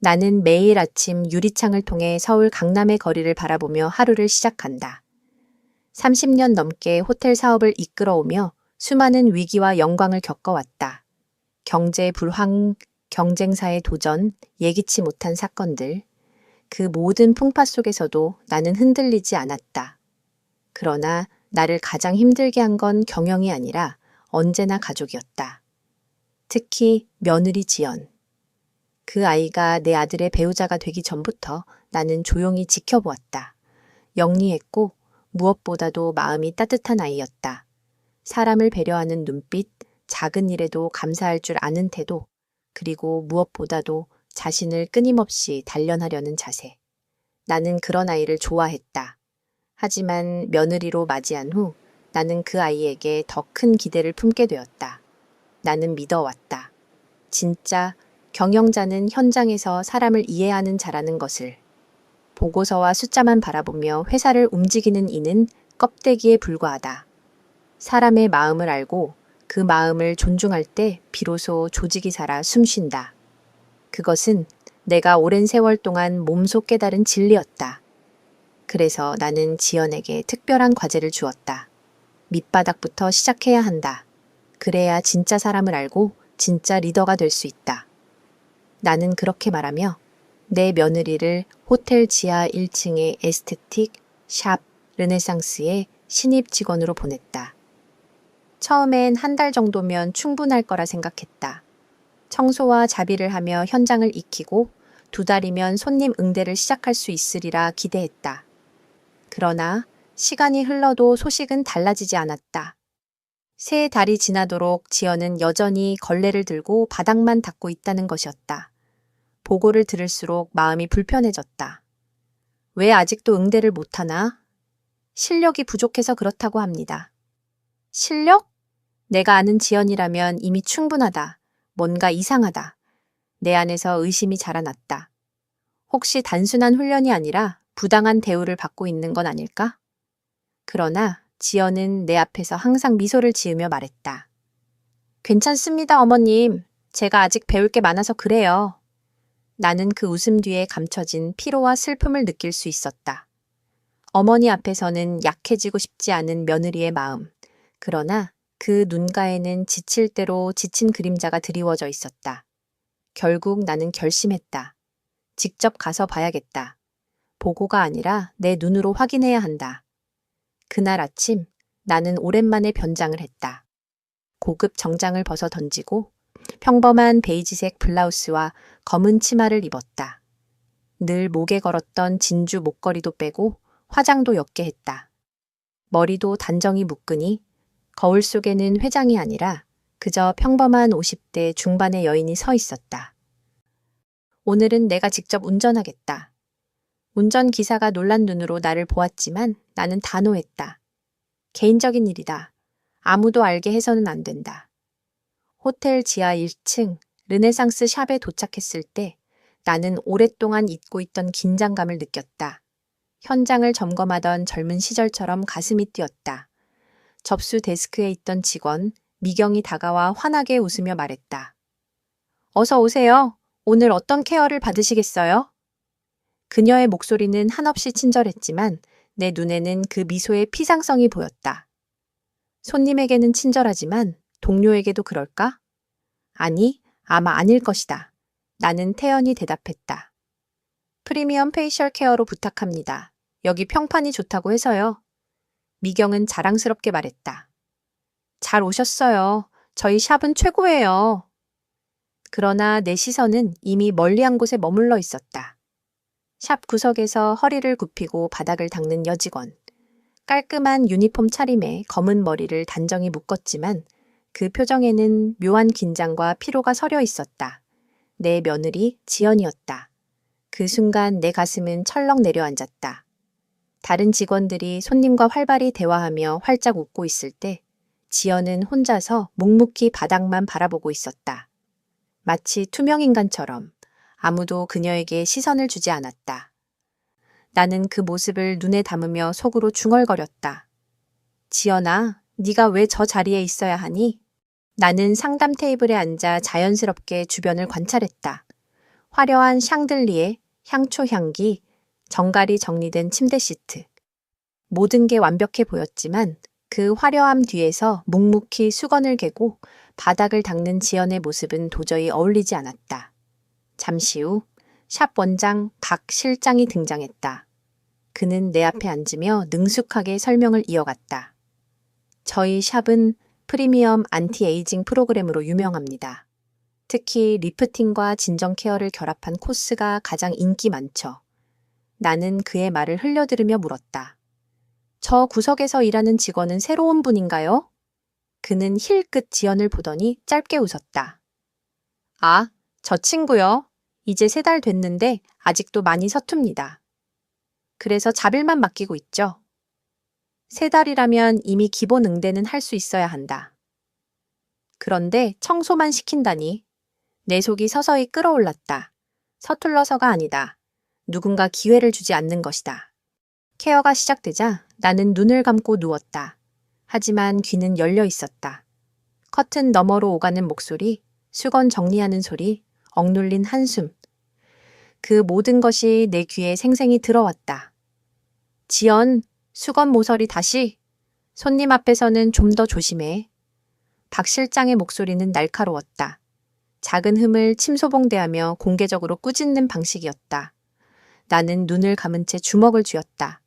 나는 매일 아침 유리창을 통해 서울 강남의 거리를 바라보며 하루를 시작한다. 30년 넘게 호텔 사업을 이끌어오며 수많은 위기와 영광을 겪어왔다. 경제 불황, 경쟁사의 도전, 예기치 못한 사건들. 그 모든 풍파 속에서도 나는 흔들리지 않았다. 그러나 나를 가장 힘들게 한 건 경영이 아니라 언제나 가족이었다. 특히 며느리 지연. 그 아이가 내 아들의 배우자가 되기 전부터 나는 조용히 지켜보았다. 영리했고 무엇보다도 마음이 따뜻한 아이였다. 사람을 배려하는 눈빛, 작은 일에도 감사할 줄 아는 태도, 그리고 무엇보다도 자신을 끊임없이 단련하려는 자세. 나는 그런 아이를 좋아했다. 하지만 며느리로 맞이한 후 나는 그 아이에게 더 큰 기대를 품게 되었다. 나는 믿어왔다. 진짜 경영자는 현장에서 사람을 이해하는 자라는 것을. 보고서와 숫자만 바라보며 회사를 움직이는 이는 껍데기에 불과하다. 사람의 마음을 알고 그 마음을 존중할 때 비로소 조직이 살아 숨쉰다. 그것은 내가 오랜 세월 동안 몸소 깨달은 진리였다. 그래서 나는 지연에게 특별한 과제를 주었다. 밑바닥부터 시작해야 한다. 그래야 진짜 사람을 알고 진짜 리더가 될 수 있다. 나는 그렇게 말하며 내 며느리를 호텔 지하 1층의 에스테틱 샵 르네상스의 신입 직원으로 보냈다. 처음엔 한 달 정도면 충분할 거라 생각했다. 청소와 자비를 하며 현장을 익히고 2달이면 손님 응대를 시작할 수 있으리라 기대했다. 그러나 시간이 흘러도 소식은 달라지지 않았다. 3달이 지나도록 지연은 여전히 걸레를 들고 바닥만 닦고 있다는 것이었다. 보고를 들을수록 마음이 불편해졌다. 왜 아직도 응대를 못하나? 실력이 부족해서 그렇다고 합니다. 실력? 내가 아는 지연이라면 이미 충분하다. 뭔가 이상하다. 내 안에서 의심이 자라났다. 혹시 단순한 훈련이 아니라 부당한 대우를 받고 있는 건 아닐까? 그러나 지연은 내 앞에서 항상 미소를 지으며 말했다. 괜찮습니다, 어머님. 제가 아직 배울 게 많아서 그래요. 나는 그 웃음 뒤에 감춰진 피로와 슬픔을 느낄 수 있었다. 어머니 앞에서는 약해지고 싶지 않은 며느리의 마음. 그러나 그 눈가에는 지칠 대로 지친 그림자가 드리워져 있었다. 결국 나는 결심했다. 직접 가서 봐야겠다. 보고가 아니라 내 눈으로 확인해야 한다. 그날 아침 나는 오랜만에 변장을 했다. 고급 정장을 벗어 던지고 평범한 베이지색 블라우스와 검은 치마를 입었다. 늘 목에 걸었던 진주 목걸이도 빼고 화장도 옅게 했다. 머리도 단정히 묶으니 거울 속에는 회장이 아니라 그저 평범한 50대 중반의 여인이 서 있었다. 오늘은 내가 직접 운전하겠다. 운전기사가 놀란 눈으로 나를 보았지만 나는 단호했다. 개인적인 일이다. 아무도 알게 해서는 안 된다. 호텔 지하 1층 르네상스 샵에 도착했을 때 나는 오랫동안 잊고 있던 긴장감을 느꼈다. 현장을 점검하던 젊은 시절처럼 가슴이 뛰었다. 접수 데스크에 있던 직원 미경이 다가와 환하게 웃으며 말했다. 어서 오세요. 오늘 어떤 케어를 받으시겠어요? 그녀의 목소리는 한없이 친절했지만 내 눈에는 그 미소의 피상성이 보였다. 손님에게는 친절하지만 동료에게도 그럴까? 아니, 아마 아닐 것이다. 나는 태연히 대답했다. 프리미엄 페이셜 케어로 부탁합니다. 여기 평판이 좋다고 해서요. 미경은 자랑스럽게 말했다. 잘 오셨어요. 저희 샵은 최고예요. 그러나 내 시선은 이미 멀리한 곳에 머물러 있었다. 샵 구석에서 허리를 굽히고 바닥을 닦는 여직원. 깔끔한 유니폼 차림에 검은 머리를 단정히 묶었지만 그 표정에는 묘한 긴장과 피로가 서려 있었다. 내 며느리 지연이었다. 그 순간 내 가슴은 철렁 내려앉았다. 다른 직원들이 손님과 활발히 대화하며 활짝 웃고 있을 때 지연은 혼자서 묵묵히 바닥만 바라보고 있었다. 마치 투명인간처럼 아무도 그녀에게 시선을 주지 않았다. 나는 그 모습을 눈에 담으며 속으로 중얼거렸다. 지연아, 네가 왜 저 자리에 있어야 하니? 나는 상담 테이블에 앉아 자연스럽게 주변을 관찰했다. 화려한 샹들리에, 향초 향기, 정갈이 정리된 침대 시트. 모든 게 완벽해 보였지만 그 화려함 뒤에서 묵묵히 수건을 개고 바닥을 닦는 지연의 모습은 도저히 어울리지 않았다. 잠시 후 샵 원장 박 실장이 등장했다. 그는 내 앞에 앉으며 능숙하게 설명을 이어갔다. 저희 샵은 프리미엄 안티에이징 프로그램으로 유명합니다. 특히 리프팅과 진정 케어를 결합한 코스가 가장 인기 많죠. 나는 그의 말을 흘려들으며 물었다. 저 구석에서 일하는 직원은 새로운 분인가요? 그는 힐끗 지연을 보더니 짧게 웃었다. 아, 저 친구요. 이제 3달 됐는데 아직도 많이 서툽니다. 그래서 잡일만 맡기고 있죠. 3달이라면 이미 기본 응대는 할 수 있어야 한다. 그런데 청소만 시킨다니. 내 속이 서서히 끓어올랐다. 서툴러서가 아니다. 누군가 기회를 주지 않는 것이다. 케어가 시작되자 나는 눈을 감고 누웠다. 하지만 귀는 열려 있었다. 커튼 너머로 오가는 목소리, 수건 정리하는 소리, 억눌린 한숨. 그 모든 것이 내 귀에 생생히 들어왔다. 지연, 수건 모서리 다시. 손님 앞에서는 좀 더 조심해. 박 실장의 목소리는 날카로웠다. 작은 흠을 침소봉대하며 공개적으로 꾸짖는 방식이었다. 나는 눈을 감은 채 주먹을 쥐었다.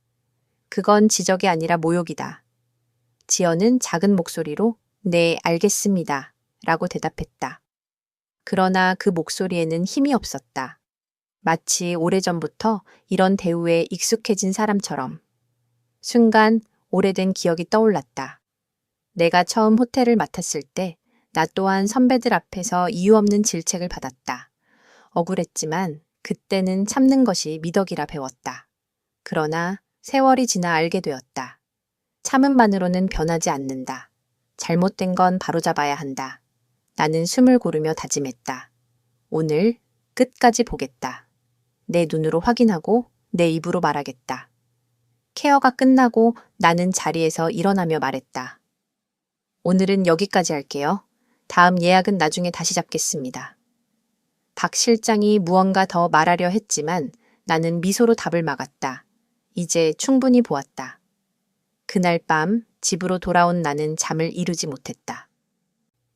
그건 지적이 아니라 모욕이다. 지연은 작은 목소리로 네, 알겠습니다. 라고 대답했다. 그러나 그 목소리에는 힘이 없었다. 마치 오래전부터 이런 대우에 익숙해진 사람처럼. 순간 오래된 기억이 떠올랐다. 내가 처음 호텔을 맡았을 때 나 또한 선배들 앞에서 이유 없는 질책을 받았다. 억울했지만 그때는 참는 것이 미덕이라 배웠다. 그러나 세월이 지나 알게 되었다. 참음만으로는 변하지 않는다. 잘못된 건 바로잡아야 한다. 나는 숨을 고르며 다짐했다. 오늘 끝까지 보겠다. 내 눈으로 확인하고 내 입으로 말하겠다. 케어가 끝나고 나는 자리에서 일어나며 말했다. 오늘은 여기까지 할게요. 다음 예약은 나중에 다시 잡겠습니다. 박 실장이 무언가 더 말하려 했지만 나는 미소로 답을 막았다. 이제 충분히 보았다. 그날 밤 집으로 돌아온 나는 잠을 이루지 못했다.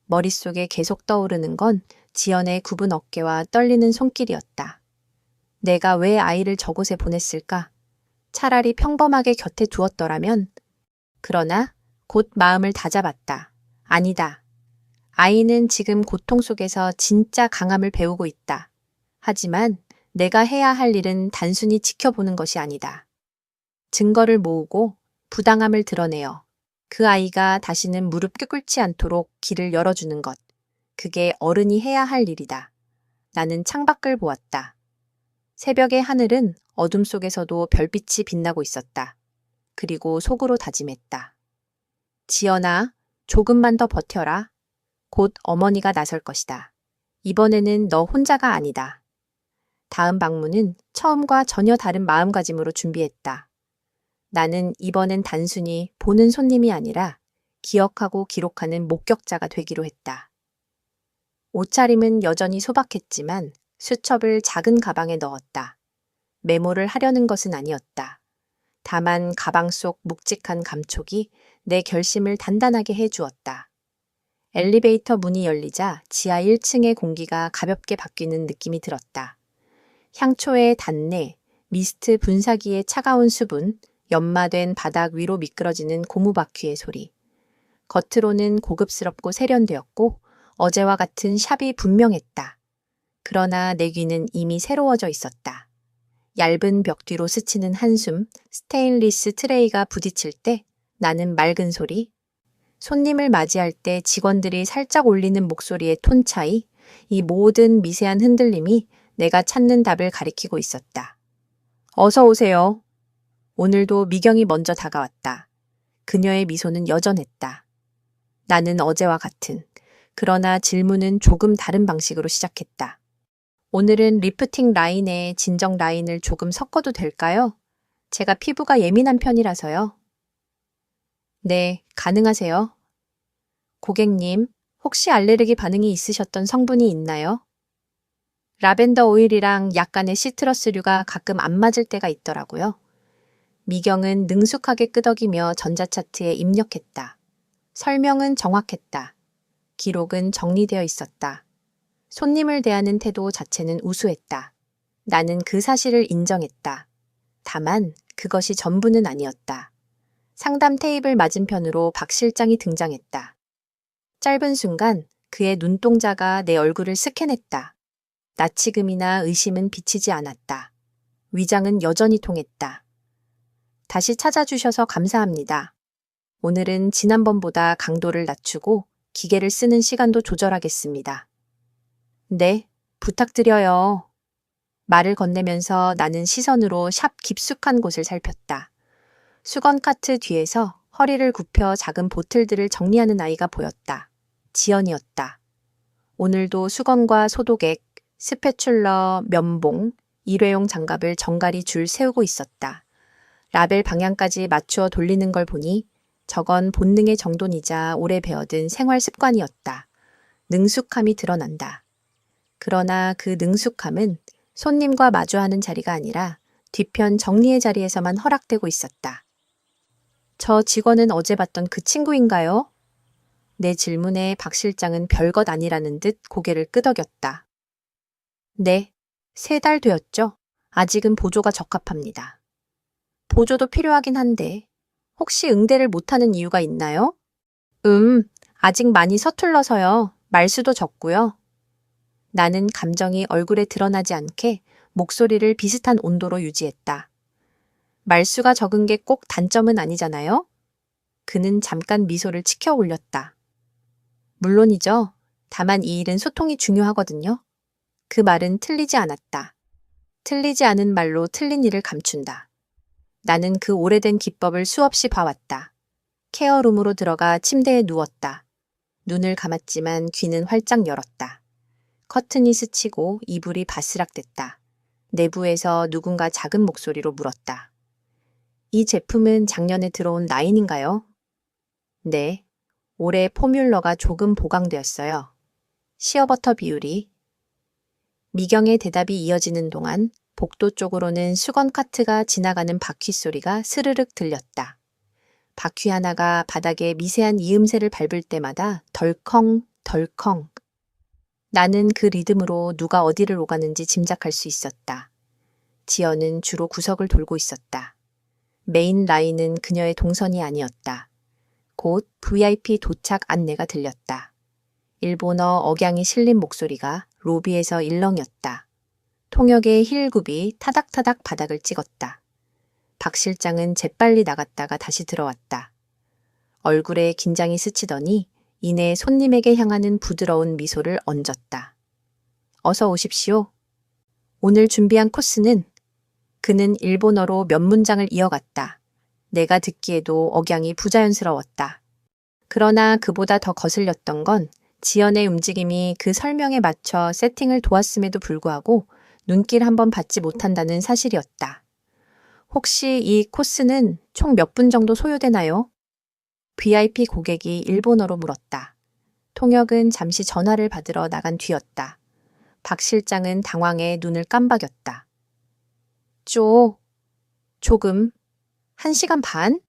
머릿속에 계속 떠오르는 건 지연의 굽은 어깨와 떨리는 손길이었다. 내가 왜 아이를 저곳에 보냈을까? 차라리 평범하게 곁에 두었더라면. 그러나 곧 마음을 다잡았다. 아니다. 아이는 지금 고통 속에서 진짜 강함을 배우고 있다. 하지만 내가 해야 할 일은 단순히 지켜보는 것이 아니다. 증거를 모으고 부당함을 드러내어 그 아이가 다시는 무릎 꿇지 않도록 길을 열어주는 것. 그게 어른이 해야 할 일이다. 나는 창밖을 보았다. 새벽의 하늘은 어둠 속에서도 별빛이 빛나고 있었다. 그리고 속으로 다짐했다. 지연아, 조금만 더 버텨라. 곧 어머니가 나설 것이다. 이번에는 너 혼자가 아니다. 다음 방문은 처음과 전혀 다른 마음가짐으로 준비했다. 나는 이번엔 단순히 보는 손님이 아니라 기억하고 기록하는 목격자가 되기로 했다. 옷차림은 여전히 소박했지만 수첩을 작은 가방에 넣었다. 메모를 하려는 것은 아니었다. 다만 가방 속 묵직한 감촉이 내 결심을 단단하게 해주었다. 엘리베이터 문이 열리자 지하 1층의 공기가 가볍게 바뀌는 느낌이 들었다. 향초의 단내, 미스트 분사기의 차가운 수분, 연마된 바닥 위로 미끄러지는 고무바퀴의 소리. 겉으로는 고급스럽고 세련되었고 어제와 같은 샵이 분명했다. 그러나 내 귀는 이미 새로워져 있었다. 얇은 벽 뒤로 스치는 한숨, 스테인리스 트레이가 부딪힐 때 나는 맑은 소리, 손님을 맞이할 때 직원들이 살짝 올리는 목소리의 톤 차이, 이 모든 미세한 흔들림이 내가 찾는 답을 가리키고 있었다. 어서 오세요. 오늘도 미경이 먼저 다가왔다. 그녀의 미소는 여전했다. 나는 어제와 같은, 그러나 질문은 조금 다른 방식으로 시작했다. 오늘은 리프팅 라인에 진정 라인을 조금 섞어도 될까요? 제가 피부가 예민한 편이라서요. 네, 가능하세요. 고객님, 혹시 알레르기 반응이 있으셨던 성분이 있나요? 라벤더 오일이랑 약간의 시트러스류가 가끔 안 맞을 때가 있더라고요. 미경은 능숙하게 끄덕이며 전자차트에 입력했다. 설명은 정확했다. 기록은 정리되어 있었다. 손님을 대하는 태도 자체는 우수했다. 나는 그 사실을 인정했다. 다만 그것이 전부는 아니었다. 상담 테이블 맞은편으로 박 실장이 등장했다. 짧은 순간 그의 눈동자가 내 얼굴을 스캔했다. 나치금이나 의심은 비치지 않았다. 위장은 여전히 통했다. 다시 찾아주셔서 감사합니다. 오늘은 지난번보다 강도를 낮추고 기계를 쓰는 시간도 조절하겠습니다. 네, 부탁드려요. 말을 건네면서 나는 시선으로 샵 깊숙한 곳을 살폈다. 수건 카트 뒤에서 허리를 굽혀 작은 보틀들을 정리하는 아이가 보였다. 지연이었다. 오늘도 수건과 소독액, 스패츌러, 면봉, 일회용 장갑을 정갈이 줄 세우고 있었다. 라벨 방향까지 맞추어 돌리는 걸 보니 저건 본능의 정돈이자 오래 배워든 생활 습관이었다. 능숙함이 드러난다. 그러나 그 능숙함은 손님과 마주하는 자리가 아니라 뒤편 정리의 자리에서만 허락되고 있었다. 저 직원은 어제 봤던 그 친구인가요? 내 질문에 박 실장은 별것 아니라는 듯 고개를 끄덕였다. 네, 3달 되었죠. 아직은 보조가 적합합니다. 보조도 필요하긴 한데 혹시 응대를 못하는 이유가 있나요? 아직 많이 서툴러서요. 말수도 적고요. 나는 감정이 얼굴에 드러나지 않게 목소리를 비슷한 온도로 유지했다. 말수가 적은 게 꼭 단점은 아니잖아요? 그는 잠깐 미소를 치켜 올렸다. 물론이죠. 다만 이 일은 소통이 중요하거든요. 그 말은 틀리지 않았다. 틀리지 않은 말로 틀린 일을 감춘다. 나는 그 오래된 기법을 수없이 봐왔다. 케어룸으로 들어가 침대에 누웠다. 눈을 감았지만 귀는 활짝 열었다. 커튼이 스치고 이불이 바스락댔다. 내부에서 누군가 작은 목소리로 물었다. 이 제품은 작년에 들어온 라인인가요? 네. 올해 포뮬러가 조금 보강되었어요. 시어버터 비율이. 미경의 대답이 이어지는 동안 복도 쪽으로는 수건 카트가 지나가는 바퀴 소리가 스르륵 들렸다. 바퀴 하나가 바닥에 미세한 이음새를 밟을 때마다 덜컹 덜컹. 나는 그 리듬으로 누가 어디를 오가는지 짐작할 수 있었다. 지연은 주로 구석을 돌고 있었다. 메인 라인은 그녀의 동선이 아니었다. 곧 VIP 도착 안내가 들렸다. 일본어 억양이 실린 목소리가 로비에서 일렁였다. 통역의 힐굽이 타닥타닥 바닥을 찍었다. 박 실장은 재빨리 나갔다가 다시 들어왔다. 얼굴에 긴장이 스치더니 이내 손님에게 향하는 부드러운 미소를 얹었다. 어서 오십시오. 오늘 준비한 코스는 그는 일본어로 몇 문장을 이어갔다. 내가 듣기에도 억양이 부자연스러웠다. 그러나 그보다 더 거슬렸던 건 지연의 움직임이 그 설명에 맞춰 세팅을 도왔음에도 불구하고 눈길 한번 받지 못한다는 사실이었다. 혹시 이 코스는 총 몇 분 정도 소요되나요? VIP 고객이 일본어로 물었다. 통역은 잠시 전화를 받으러 나간 뒤였다. 박 실장은 당황해 눈을 깜박였다. 조금, 1시간 반?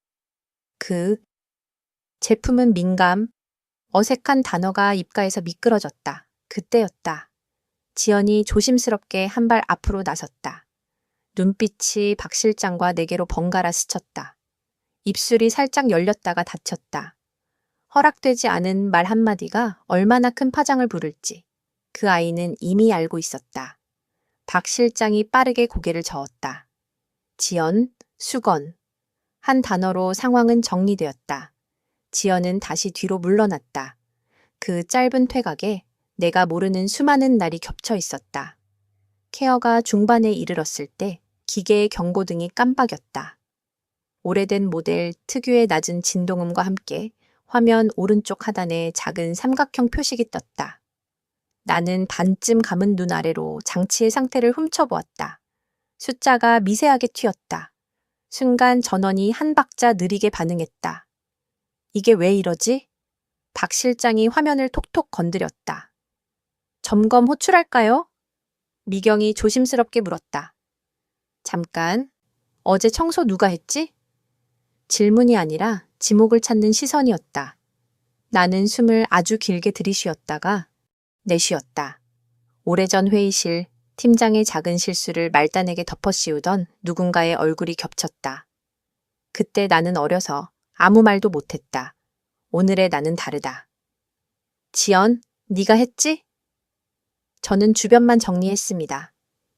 제품은 민감, 어색한 단어가 입가에서 미끄러졌다. 그때였다. 지연이 조심스럽게 한 발 앞으로 나섰다. 눈빛이 박 실장과 내게로 번갈아 스쳤다. 입술이 살짝 열렸다가 닫혔다. 허락되지 않은 말 한마디가 얼마나 큰 파장을 부를지 그 아이는 이미 알고 있었다. 박 실장이 빠르게 고개를 저었다. 지연, 수건. 한 단어로 상황은 정리되었다. 지연은 다시 뒤로 물러났다. 그 짧은 퇴각에 내가 모르는 수많은 날이 겹쳐 있었다. 케어가 중반에 이르렀을 때 기계의 경고등이 깜빡였다. 오래된 모델 특유의 낮은 진동음과 함께 화면 오른쪽 하단에 작은 삼각형 표식이 떴다. 나는 반쯤 감은 눈 아래로 장치의 상태를 훔쳐보았다. 숫자가 미세하게 튀었다. 순간 전원이 한 박자 느리게 반응했다. 이게 왜 이러지? 박 실장이 화면을 톡톡 건드렸다. 점검 호출할까요? 미경이 조심스럽게 물었다. 잠깐, 어제 청소 누가 했지? 질문이 아니라 지목을 찾는 시선이었다. 나는 숨을 아주 길게 들이쉬었다가 내쉬었다. 오래전 회의실, 팀장의 작은 실수를 말단에게 덮어씌우던 누군가의 얼굴이 겹쳤다. 그때 나는 어려서 아무 말도 못했다. 오늘의 나는 다르다. 지연, 네가 했지? 저는 주변만 정리했습니다.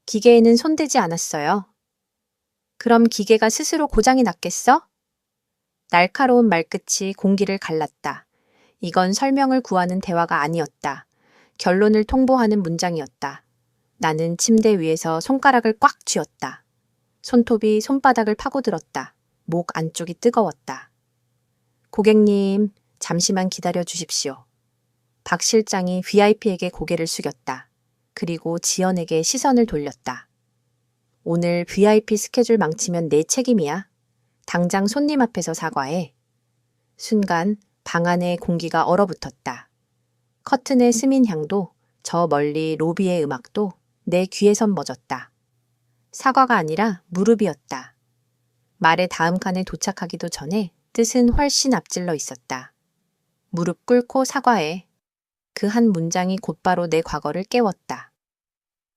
기계에는 손대지 않았어요. 그럼 기계가 스스로 고장이 났겠어? 날카로운 말끝이 공기를 갈랐다. 이건 설명을 구하는 대화가 아니었다. 결론을 통보하는 문장이었다. 나는 침대 위에서 손가락을 꽉 쥐었다. 손톱이 손바닥을 파고들었다. 목 안쪽이 뜨거웠다. 고객님, 잠시만 기다려 주십시오. 박 실장이 VIP에게 고개를 숙였다. 그리고 지연에게 시선을 돌렸다. 오늘 VIP 스케줄 망치면 내 책임이야. 당장 손님 앞에서 사과해. 순간 방 안의 공기가 얼어붙었다. 커튼의 스민 향도, 저 멀리 로비의 음악도 내 귀에선 멎었다. 사과가 아니라 무릎이었다. 말의 다음 칸에 도착하기도 전에 뜻은 훨씬 앞질러 있었다. 무릎 꿇고 사과해. 그 한 문장이 곧바로 내 과거를 깨웠다.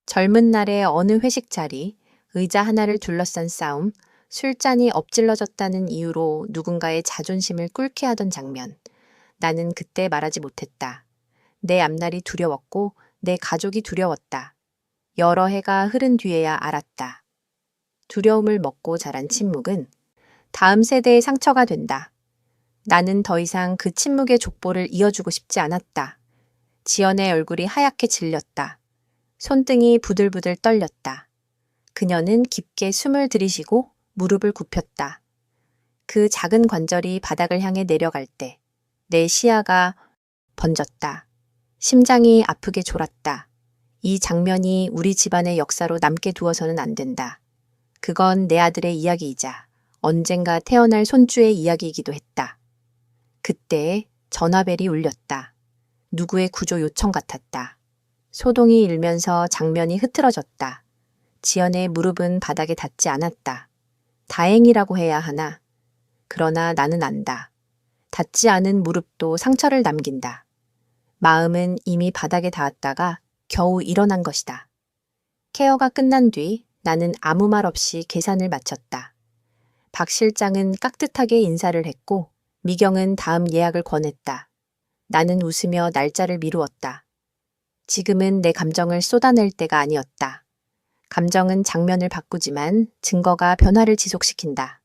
젊은 날의 어느 회식 자리, 의자 하나를 둘러싼 싸움, 술잔이 엎질러졌다는 이유로 누군가의 자존심을 꿇게 하던 장면. 나는 그때 말하지 못했다. 내 앞날이 두려웠고 내 가족이 두려웠다. 여러 해가 흐른 뒤에야 알았다. 두려움을 먹고 자란 침묵은 다음 세대의 상처가 된다. 나는 더 이상 그 침묵의 족보를 이어주고 싶지 않았다. 지연의 얼굴이 하얗게 질렸다. 손등이 부들부들 떨렸다. 그녀는 깊게 숨을 들이쉬고 무릎을 굽혔다. 그 작은 관절이 바닥을 향해 내려갈 때 내 시야가 번졌다. 심장이 아프게 졸았다. 이 장면이 우리 집안의 역사로 남게 두어서는 안 된다. 그건 내 아들의 이야기이자 언젠가 태어날 손주의 이야기이기도 했다. 그때 전화벨이 울렸다. 누구의 구조 요청 같았다. 소동이 일면서 장면이 흐트러졌다. 지연의 무릎은 바닥에 닿지 않았다. 다행이라고 해야 하나? 그러나 나는 안다. 닿지 않은 무릎도 상처를 남긴다. 마음은 이미 바닥에 닿았다가 겨우 일어난 것이다. 케어가 끝난 뒤 나는 아무 말 없이 계산을 마쳤다. 박 실장은 깍듯하게 인사를 했고 미경은 다음 예약을 권했다. 나는 웃으며 날짜를 미루었다. 지금은 내 감정을 쏟아낼 때가 아니었다. 감정은 장면을 바꾸지만 증거가 변화를 지속시킨다.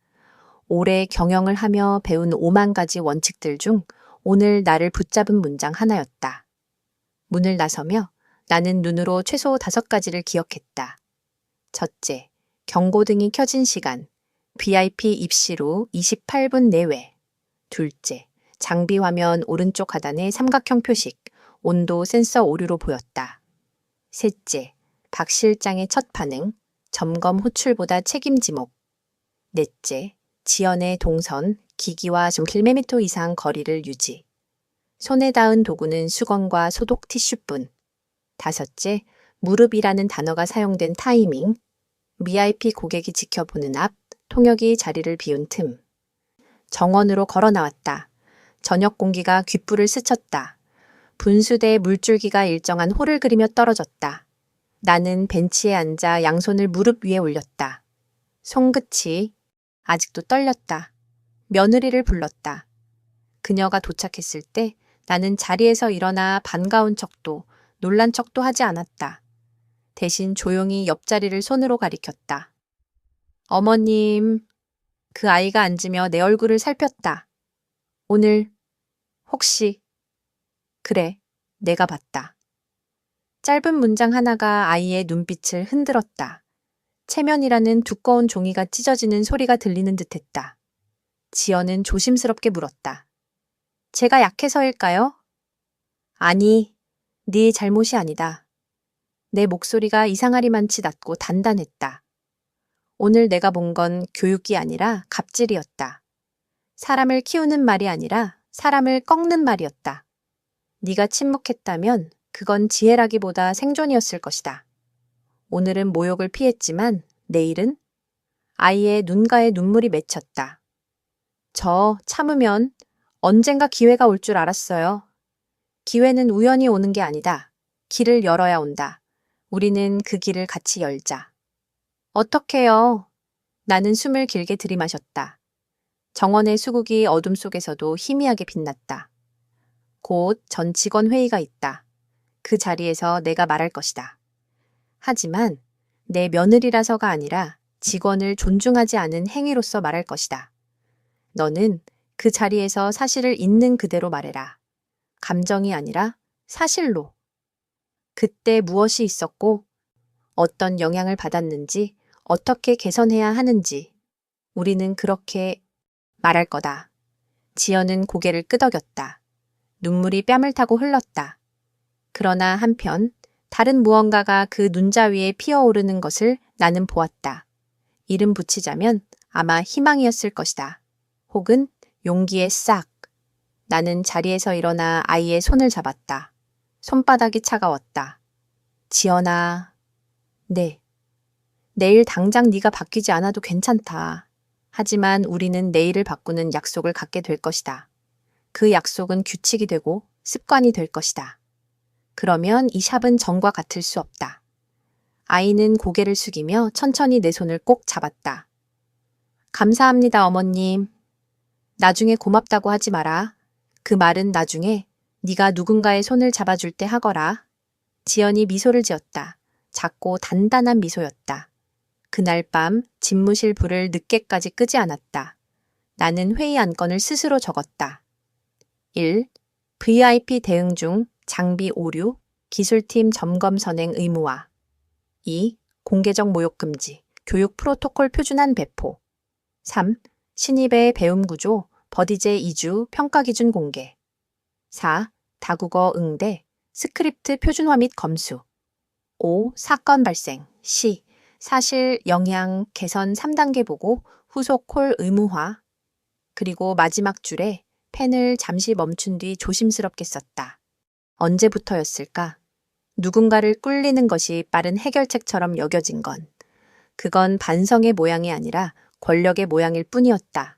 오래 경영을 하며 배운 5만 가지 원칙들 중 오늘 나를 붙잡은 문장 하나였다. 문을 나서며 나는 눈으로 최소 5가지를 기억했다. 첫째, 경고등이 켜진 시간, VIP 입실 후 28분 내외. 둘째, 장비 화면 오른쪽 하단의 삼각형 표식, 온도 센서 오류로 보였다. 셋째, 박 실장의 첫 반응, 점검 호출보다 책임 지목. 넷째, 지연의 동선, 기기와 1km 이상 거리를 유지. 손에 닿은 도구는 수건과 소독 티슈뿐. 다섯째, 무릎이라는 단어가 사용된 타이밍. VIP 고객이 지켜보는 앞, 통역이 자리를 비운 틈. 정원으로 걸어 나왔다. 저녁 공기가 귓불을 스쳤다. 분수대의 물줄기가 일정한 홀을 그리며 떨어졌다. 나는 벤치에 앉아 양손을 무릎 위에 올렸다. 손끝이 아직도 떨렸다. 며느리를 불렀다. 그녀가 도착했을 때 나는 자리에서 일어나 반가운 척도 놀란 척도 하지 않았다. 대신 조용히 옆자리를 손으로 가리켰다. 어머님, 그 아이가 앉으며 내 얼굴을 살폈다. 오늘 혹시 그래, 내가 봤다. 짧은 문장 하나가 아이의 눈빛을 흔들었다. 체면이라는 두꺼운 종이가 찢어지는 소리가 들리는 듯했다. 지연은 조심스럽게 물었다. 제가 약해서일까요? 아니, 네 잘못이 아니다. 내 목소리가 이상하리만치 낮고 단단했다. 오늘 내가 본 건 교육이 아니라 갑질이었다. 사람을 키우는 말이 아니라 사람을 꺾는 말이었다. 네가 침묵했다면 그건 지혜라기보다 생존이었을 것이다. 오늘은 모욕을 피했지만 내일은? 아이의 눈가에 눈물이 맺혔다. 저 참으면 언젠가 기회가 올 줄 알았어요. 기회는 우연히 오는 게 아니다. 길을 열어야 온다. 우리는 그 길을 같이 열자. 어떡해요? 나는 숨을 길게 들이마셨다. 정원의 수국이 어둠 속에서도 희미하게 빛났다. 곧 전 직원 회의가 있다. 그 자리에서 내가 말할 것이다. 하지만 내 며느리라서가 아니라 직원을 존중하지 않은 행위로서 말할 것이다. 너는 그 자리에서 사실을 있는 그대로 말해라. 감정이 아니라 사실로. 그때 무엇이 있었고 어떤 영향을 받았는지 어떻게 개선해야 하는지 우리는 그렇게 말할 거다. 지연은 고개를 끄덕였다. 눈물이 뺨을 타고 흘렀다. 그러나 한편 다른 무언가가 그 눈자 위에 피어오르는 것을 나는 보았다. 이름 붙이자면 아마 희망이었을 것이다. 혹은 용기의 싹. 나는 자리에서 일어나 아이의 손을 잡았다. 손바닥이 차가웠다. 지연아. 네. 내일 당장 네가 바뀌지 않아도 괜찮다. 하지만 우리는 내일을 바꾸는 약속을 갖게 될 것이다. 그 약속은 규칙이 되고 습관이 될 것이다. 그러면 이 샵은 전과 같을 수 없다. 아이는 고개를 숙이며 천천히 내 손을 꼭 잡았다. 감사합니다, 어머님. 나중에 고맙다고 하지 마라. 그 말은 나중에 네가 누군가의 손을 잡아줄 때 하거라. 지연이 미소를 지었다. 작고 단단한 미소였다. 그날 밤 집무실 불을 늦게까지 끄지 않았다. 나는 회의 안건을 스스로 적었다. 1. VIP 대응 중 장비 오류, 기술팀 점검 선행 의무화. 2. 공개적 모욕 금지, 교육 프로토콜 표준안 배포. 3. 신입의 배움 구조, 버디제 2주 평가 기준 공개. 4. 다국어 응대, 스크립트 표준화 및 검수. 5. 사건 발생, 시, 사실 영향 개선 3단계 보고 후속 콜 의무화. 그리고 마지막 줄에 펜을 잠시 멈춘 뒤 조심스럽게 썼다. 언제부터였을까? 누군가를 꿀리는 것이 빠른 해결책처럼 여겨진 건. 그건 반성의 모양이 아니라 권력의 모양일 뿐이었다.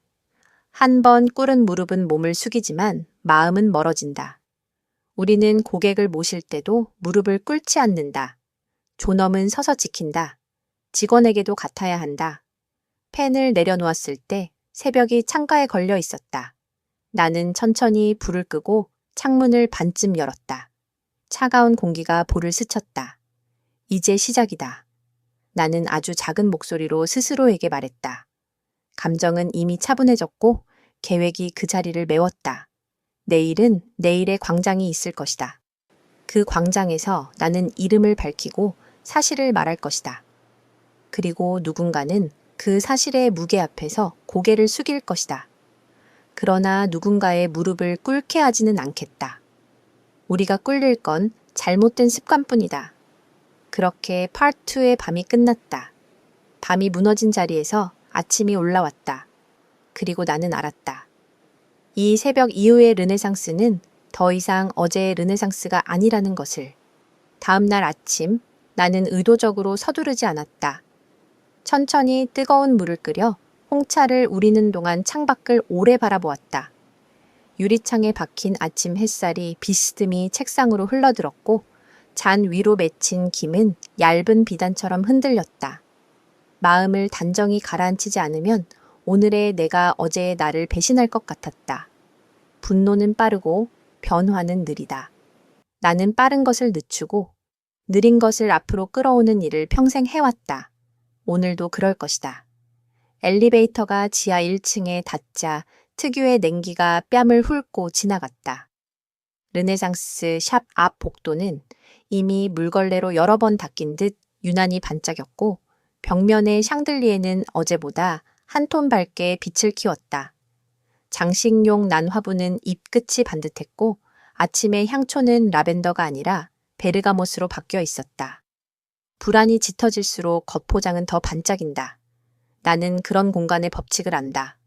한 번 꿇은 무릎은 몸을 숙이지만 마음은 멀어진다. 우리는 고객을 모실 때도 무릎을 꿇지 않는다. 존엄은 서서 지킨다. 직원에게도 같아야 한다. 펜을 내려놓았을 때 새벽이 창가에 걸려 있었다. 나는 천천히 불을 끄고 창문을 반쯤 열었다. 차가운 공기가 볼을 스쳤다. 이제 시작이다. 나는 아주 작은 목소리로 스스로에게 말했다. 감정은 이미 차분해졌고 계획이 그 자리를 메웠다. 내일은 내일의 광장이 있을 것이다. 그 광장에서 나는 이름을 밝히고 사실을 말할 것이다. 그리고 누군가는 그 사실의 무게 앞에서 고개를 숙일 것이다. 그러나 누군가의 무릎을 꿇게 하지는 않겠다. 우리가 꿀릴 건 잘못된 습관뿐이다. 그렇게 파트 2의 밤이 끝났다. 밤이 무너진 자리에서 아침이 올라왔다. 그리고 나는 알았다. 이 새벽 이후의 르네상스는 더 이상 어제의 르네상스가 아니라는 것을. 다음 날 아침 나는 의도적으로 서두르지 않았다. 천천히 뜨거운 물을 끓여 홍차를 우리는 동안 창밖을 오래 바라보았다. 유리창에 박힌 아침 햇살이 비스듬히 책상으로 흘러들었고 잔 위로 맺힌 김은 얇은 비단처럼 흔들렸다. 마음을 단정히 가라앉히지 않으면 오늘의 내가 어제의 나를 배신할 것 같았다. 분노는 빠르고 변화는 느리다. 나는 빠른 것을 늦추고 느린 것을 앞으로 끌어오는 일을 평생 해왔다. 오늘도 그럴 것이다. 엘리베이터가 지하 1층에 닿자 특유의 냉기가 뺨을 훑고 지나갔다. 르네상스 샵 앞 복도는 이미 물걸레로 여러 번 닦인 듯 유난히 반짝였고 벽면의 샹들리에는 어제보다 한 톤 밝게 빛을 키웠다. 장식용 난화부는 잎끝이 반듯했고 아침의 향초는 라벤더가 아니라 베르가못으로 바뀌어 있었다. 불안이 짙어질수록 겉포장은 더 반짝인다. 나는 그런 공간의 법칙을 안다.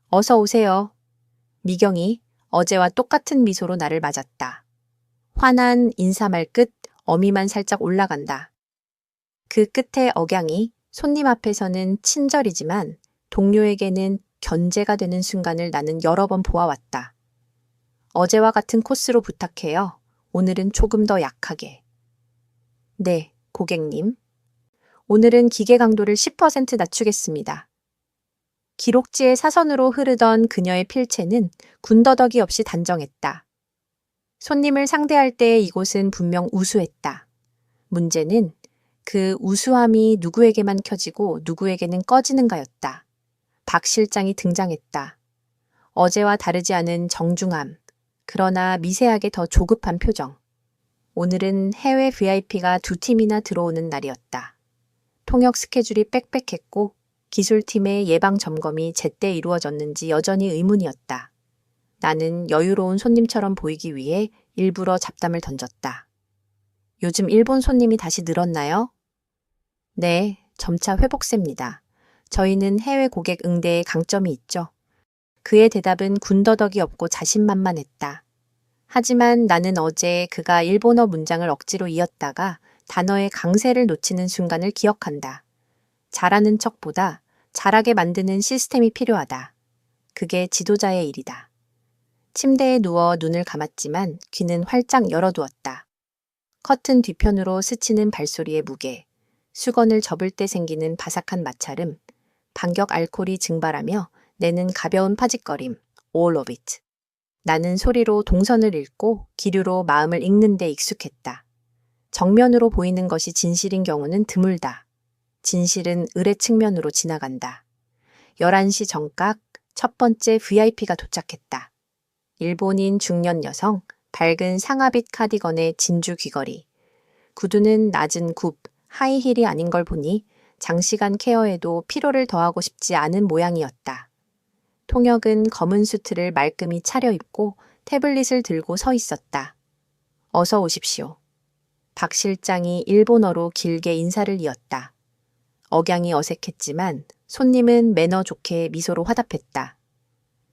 어서 오세요. 미경이 어제와 똑같은 미소로 나를 맞았다. 환한 인사말 끝 어미만 살짝 올라간다. 그 끝에 억양이 손님 앞에서는 친절이지만 동료에게는 견제가 되는 순간을 나는 여러 번 보아왔다. 어제와 같은 코스로 부탁해요. 오늘은 조금 더 약하게. 네, 고객님. 오늘은 기계 강도를 10% 낮추겠습니다. 기록지의 사선으로 흐르던 그녀의 필체는 군더더기 없이 단정했다. 손님을 상대할 때 이곳은 분명 우수했다. 문제는 그 우수함이 누구에게만 켜지고 누구에게는 꺼지는가였다. 박 실장이 등장했다. 어제와 다르지 않은 정중함, 그러나 미세하게 더 조급한 표정. 오늘은 해외 VIP가 2팀이나 들어오는 날이었다. 통역 스케줄이 빽빽했고 기술팀의 예방 점검이 제때 이루어졌는지 여전히 의문이었다. 나는 여유로운 손님처럼 보이기 위해 일부러 잡담을 던졌다. 요즘 일본 손님이 다시 늘었나요? 네, 점차 회복세입니다. 저희는 해외 고객 응대에 강점이 있죠. 그의 대답은 군더더기 없고 자신만만했다. 하지만 나는 어제 그가 일본어 문장을 억지로 이었다가 단어의 강세를 놓치는 순간을 기억한다. 잘하는 척보다 잘하게 만드는 시스템이 필요하다. 그게 지도자의 일이다. 침대에 누워 눈을 감았지만 귀는 활짝 열어두었다. 커튼 뒤편으로 스치는 발소리의 무게, 수건을 접을 때 생기는 바삭한 마찰음, 반격 알코올이 증발하며 내는 가벼운 파짓거림, all of it. 나는 소리로 동선을 읽고 기류로 마음을 읽는 데 익숙했다. 정면으로 보이는 것이 진실인 경우는 드물다. 진실은 을의 측면으로 지나간다. 11시 정각 첫 번째 VIP가 도착했다. 일본인 중년 여성, 밝은 상하빛 카디건에 진주 귀걸이. 구두는 낮은 굽, 하이힐이 아닌 걸 보니 장시간 케어에도 피로를 더하고 싶지 않은 모양이었다. 통역은 검은 수트를 말끔히 차려입고 태블릿을 들고 서 있었다. 어서 오십시오. 박 실장이 일본어로 길게 인사를 이었다. 억양이 어색했지만 손님은 매너 좋게 미소로 화답했다.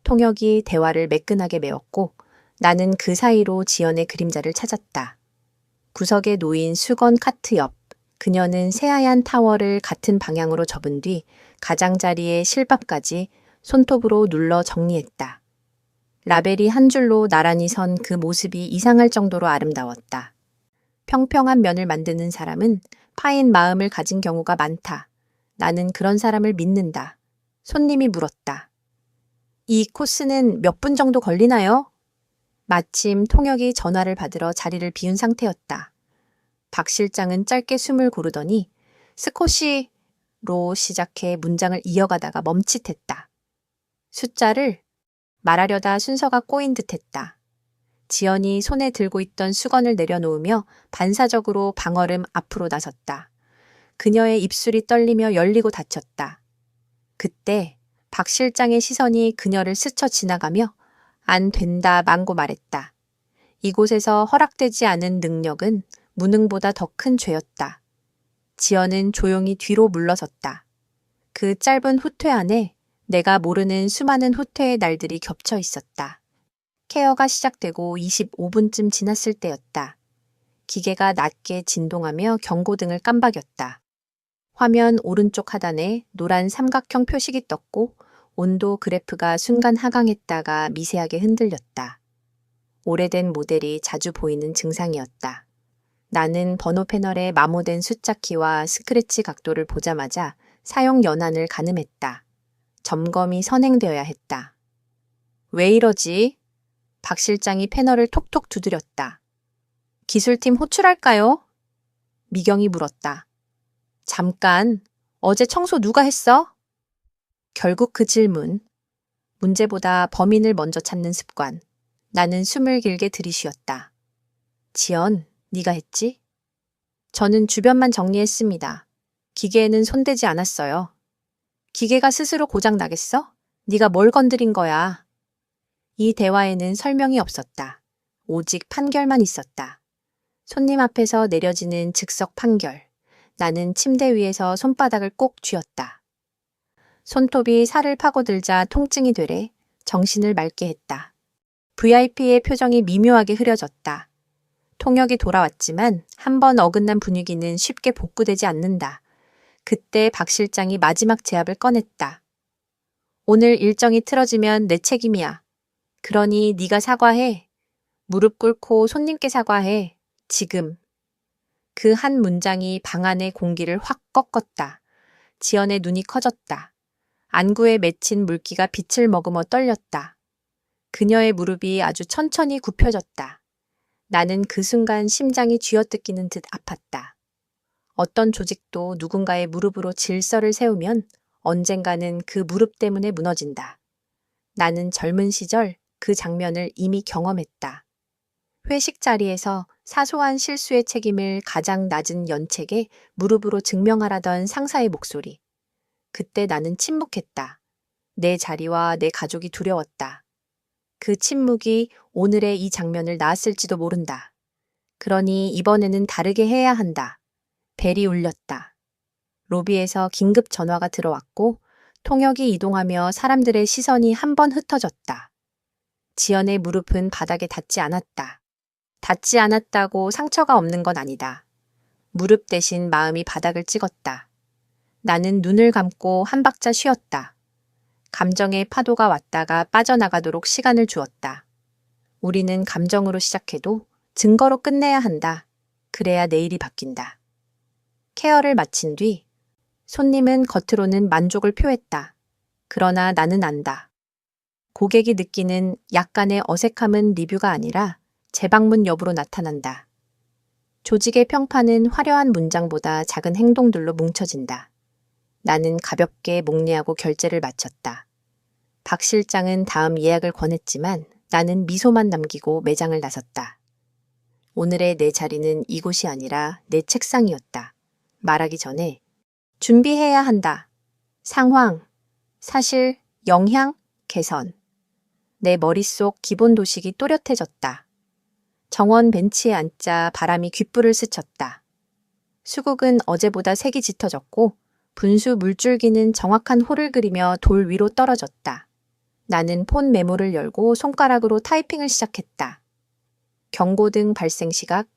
통역이 대화를 매끈하게 메웠고 나는 그 사이로 지연의 그림자를 찾았다. 구석에 놓인 수건 카트 옆, 그녀는 새하얀 타월을 같은 방향으로 접은 뒤 가장자리에 실밥까지 손톱으로 눌러 정리했다. 라벨이 한 줄로 나란히 선 그 모습이 이상할 정도로 아름다웠다. 평평한 면을 만드는 사람은 파인 마음을 가진 경우가 많다. 나는 그런 사람을 믿는다. 손님이 물었다. 이 코스는 몇 분 정도 걸리나요? 마침 통역이 전화를 받으러 자리를 비운 상태였다. 박 실장은 짧게 숨을 고르더니 스코시로 시작해 문장을 이어가다가 멈칫했다. 숫자를 말하려다 순서가 꼬인 듯했다. 지연이 손에 들고 있던 수건을 내려놓으며 반사적으로 방얼음 앞으로 나섰다. 그녀의 입술이 떨리며 열리고 닫혔다. 그때 박 실장의 시선이 그녀를 스쳐 지나가며 안 된다 망고 말했다. 이곳에서 허락되지 않은 능력은 무능보다 더 큰 죄였다. 지연은 조용히 뒤로 물러섰다. 그 짧은 후퇴 안에 내가 모르는 수많은 후퇴의 날들이 겹쳐 있었다. 케어가 시작되고 25분쯤 지났을 때였다. 기계가 낮게 진동하며 경고등을 깜박였다. 화면 오른쪽 하단에 노란 삼각형 표식이 떴고 온도 그래프가 순간 하강했다가 미세하게 흔들렸다. 오래된 모델이 자주 보이는 증상이었다. 나는 번호 패널에 마모된 숫자 키와 스크래치 각도를 보자마자 사용 연한을 가늠했다. 점검이 선행되어야 했다. 왜 이러지? 박 실장이 패널을 톡톡 두드렸다. 기술팀 호출할까요? 미경이 물었다. 잠깐, 어제 청소 누가 했어? 결국 그 질문. 문제보다 범인을 먼저 찾는 습관. 나는 숨을 길게 들이쉬었다. 지연, 네가 했지? 저는 주변만 정리했습니다. 기계에는 손대지 않았어요. 기계가 스스로 고장 나겠어? 네가 뭘 건드린 거야? 이 대화에는 설명이 없었다. 오직 판결만 있었다. 손님 앞에서 내려지는 즉석 판결. 나는 침대 위에서 손바닥을 꼭 쥐었다. 손톱이 살을 파고들자 통증이 되래 정신을 맑게 했다. VIP의 표정이 미묘하게 흐려졌다. 통역이 돌아왔지만 한 번 어긋난 분위기는 쉽게 복구되지 않는다. 그때 박 실장이 마지막 제압을 꺼냈다. 오늘 일정이 틀어지면 내 책임이야. 그러니 네가 사과해. 무릎 꿇고 손님께 사과해. 지금. 그 한 문장이 방 안의 공기를 확 꺾었다. 지연의 눈이 커졌다. 안구에 맺힌 물기가 빛을 머금어 떨렸다. 그녀의 무릎이 아주 천천히 굽혀졌다. 나는 그 순간 심장이 쥐어뜯기는 듯 아팠다. 어떤 조직도 누군가의 무릎으로 질서를 세우면 언젠가는 그 무릎 때문에 무너진다. 나는 젊은 시절 그 장면을 이미 경험했다. 회식 자리에서 사소한 실수의 책임을 가장 낮은 연책에 무릎으로 증명하라던 상사의 목소리. 그때 나는 침묵했다. 내 자리와 내 가족이 두려웠다. 그 침묵이 오늘의 이 장면을 낳았을지도 모른다. 그러니 이번에는 다르게 해야 한다. 벨이 울렸다. 로비에서 긴급 전화가 들어왔고 통역이 이동하며 사람들의 시선이 한 번 흩어졌다. 지연의 무릎은 바닥에 닿지 않았다. 닿지 않았다고 상처가 없는 건 아니다. 무릎 대신 마음이 바닥을 찍었다. 나는 눈을 감고 한 박자 쉬었다. 감정의 파도가 왔다가 빠져나가도록 시간을 주었다. 우리는 감정으로 시작해도 증거로 끝내야 한다. 그래야 내일이 바뀐다. 케어를 마친 뒤 손님은 겉으로는 만족을 표했다. 그러나 나는 안다. 고객이 느끼는 약간의 어색함은 리뷰가 아니라 재방문 여부로 나타난다. 조직의 평판은 화려한 문장보다 작은 행동들로 뭉쳐진다. 나는 가볍게 목례하고 결제를 마쳤다. 박 실장은 다음 예약을 권했지만 나는 미소만 남기고 매장을 나섰다. 오늘의 내 자리는 이곳이 아니라 내 책상이었다. 말하기 전에 준비해야 한다. 상황, 사실, 영향, 개선. 내 머릿속 기본 도식이 또렷해졌다. 정원 벤치에 앉자 바람이 귓불을 스쳤다. 수국은 어제보다 색이 짙어졌고 분수 물줄기는 정확한 홀을 그리며 돌 위로 떨어졌다. 나는 폰 메모를 열고 손가락으로 타이핑을 시작했다. 경고등 발생 시각,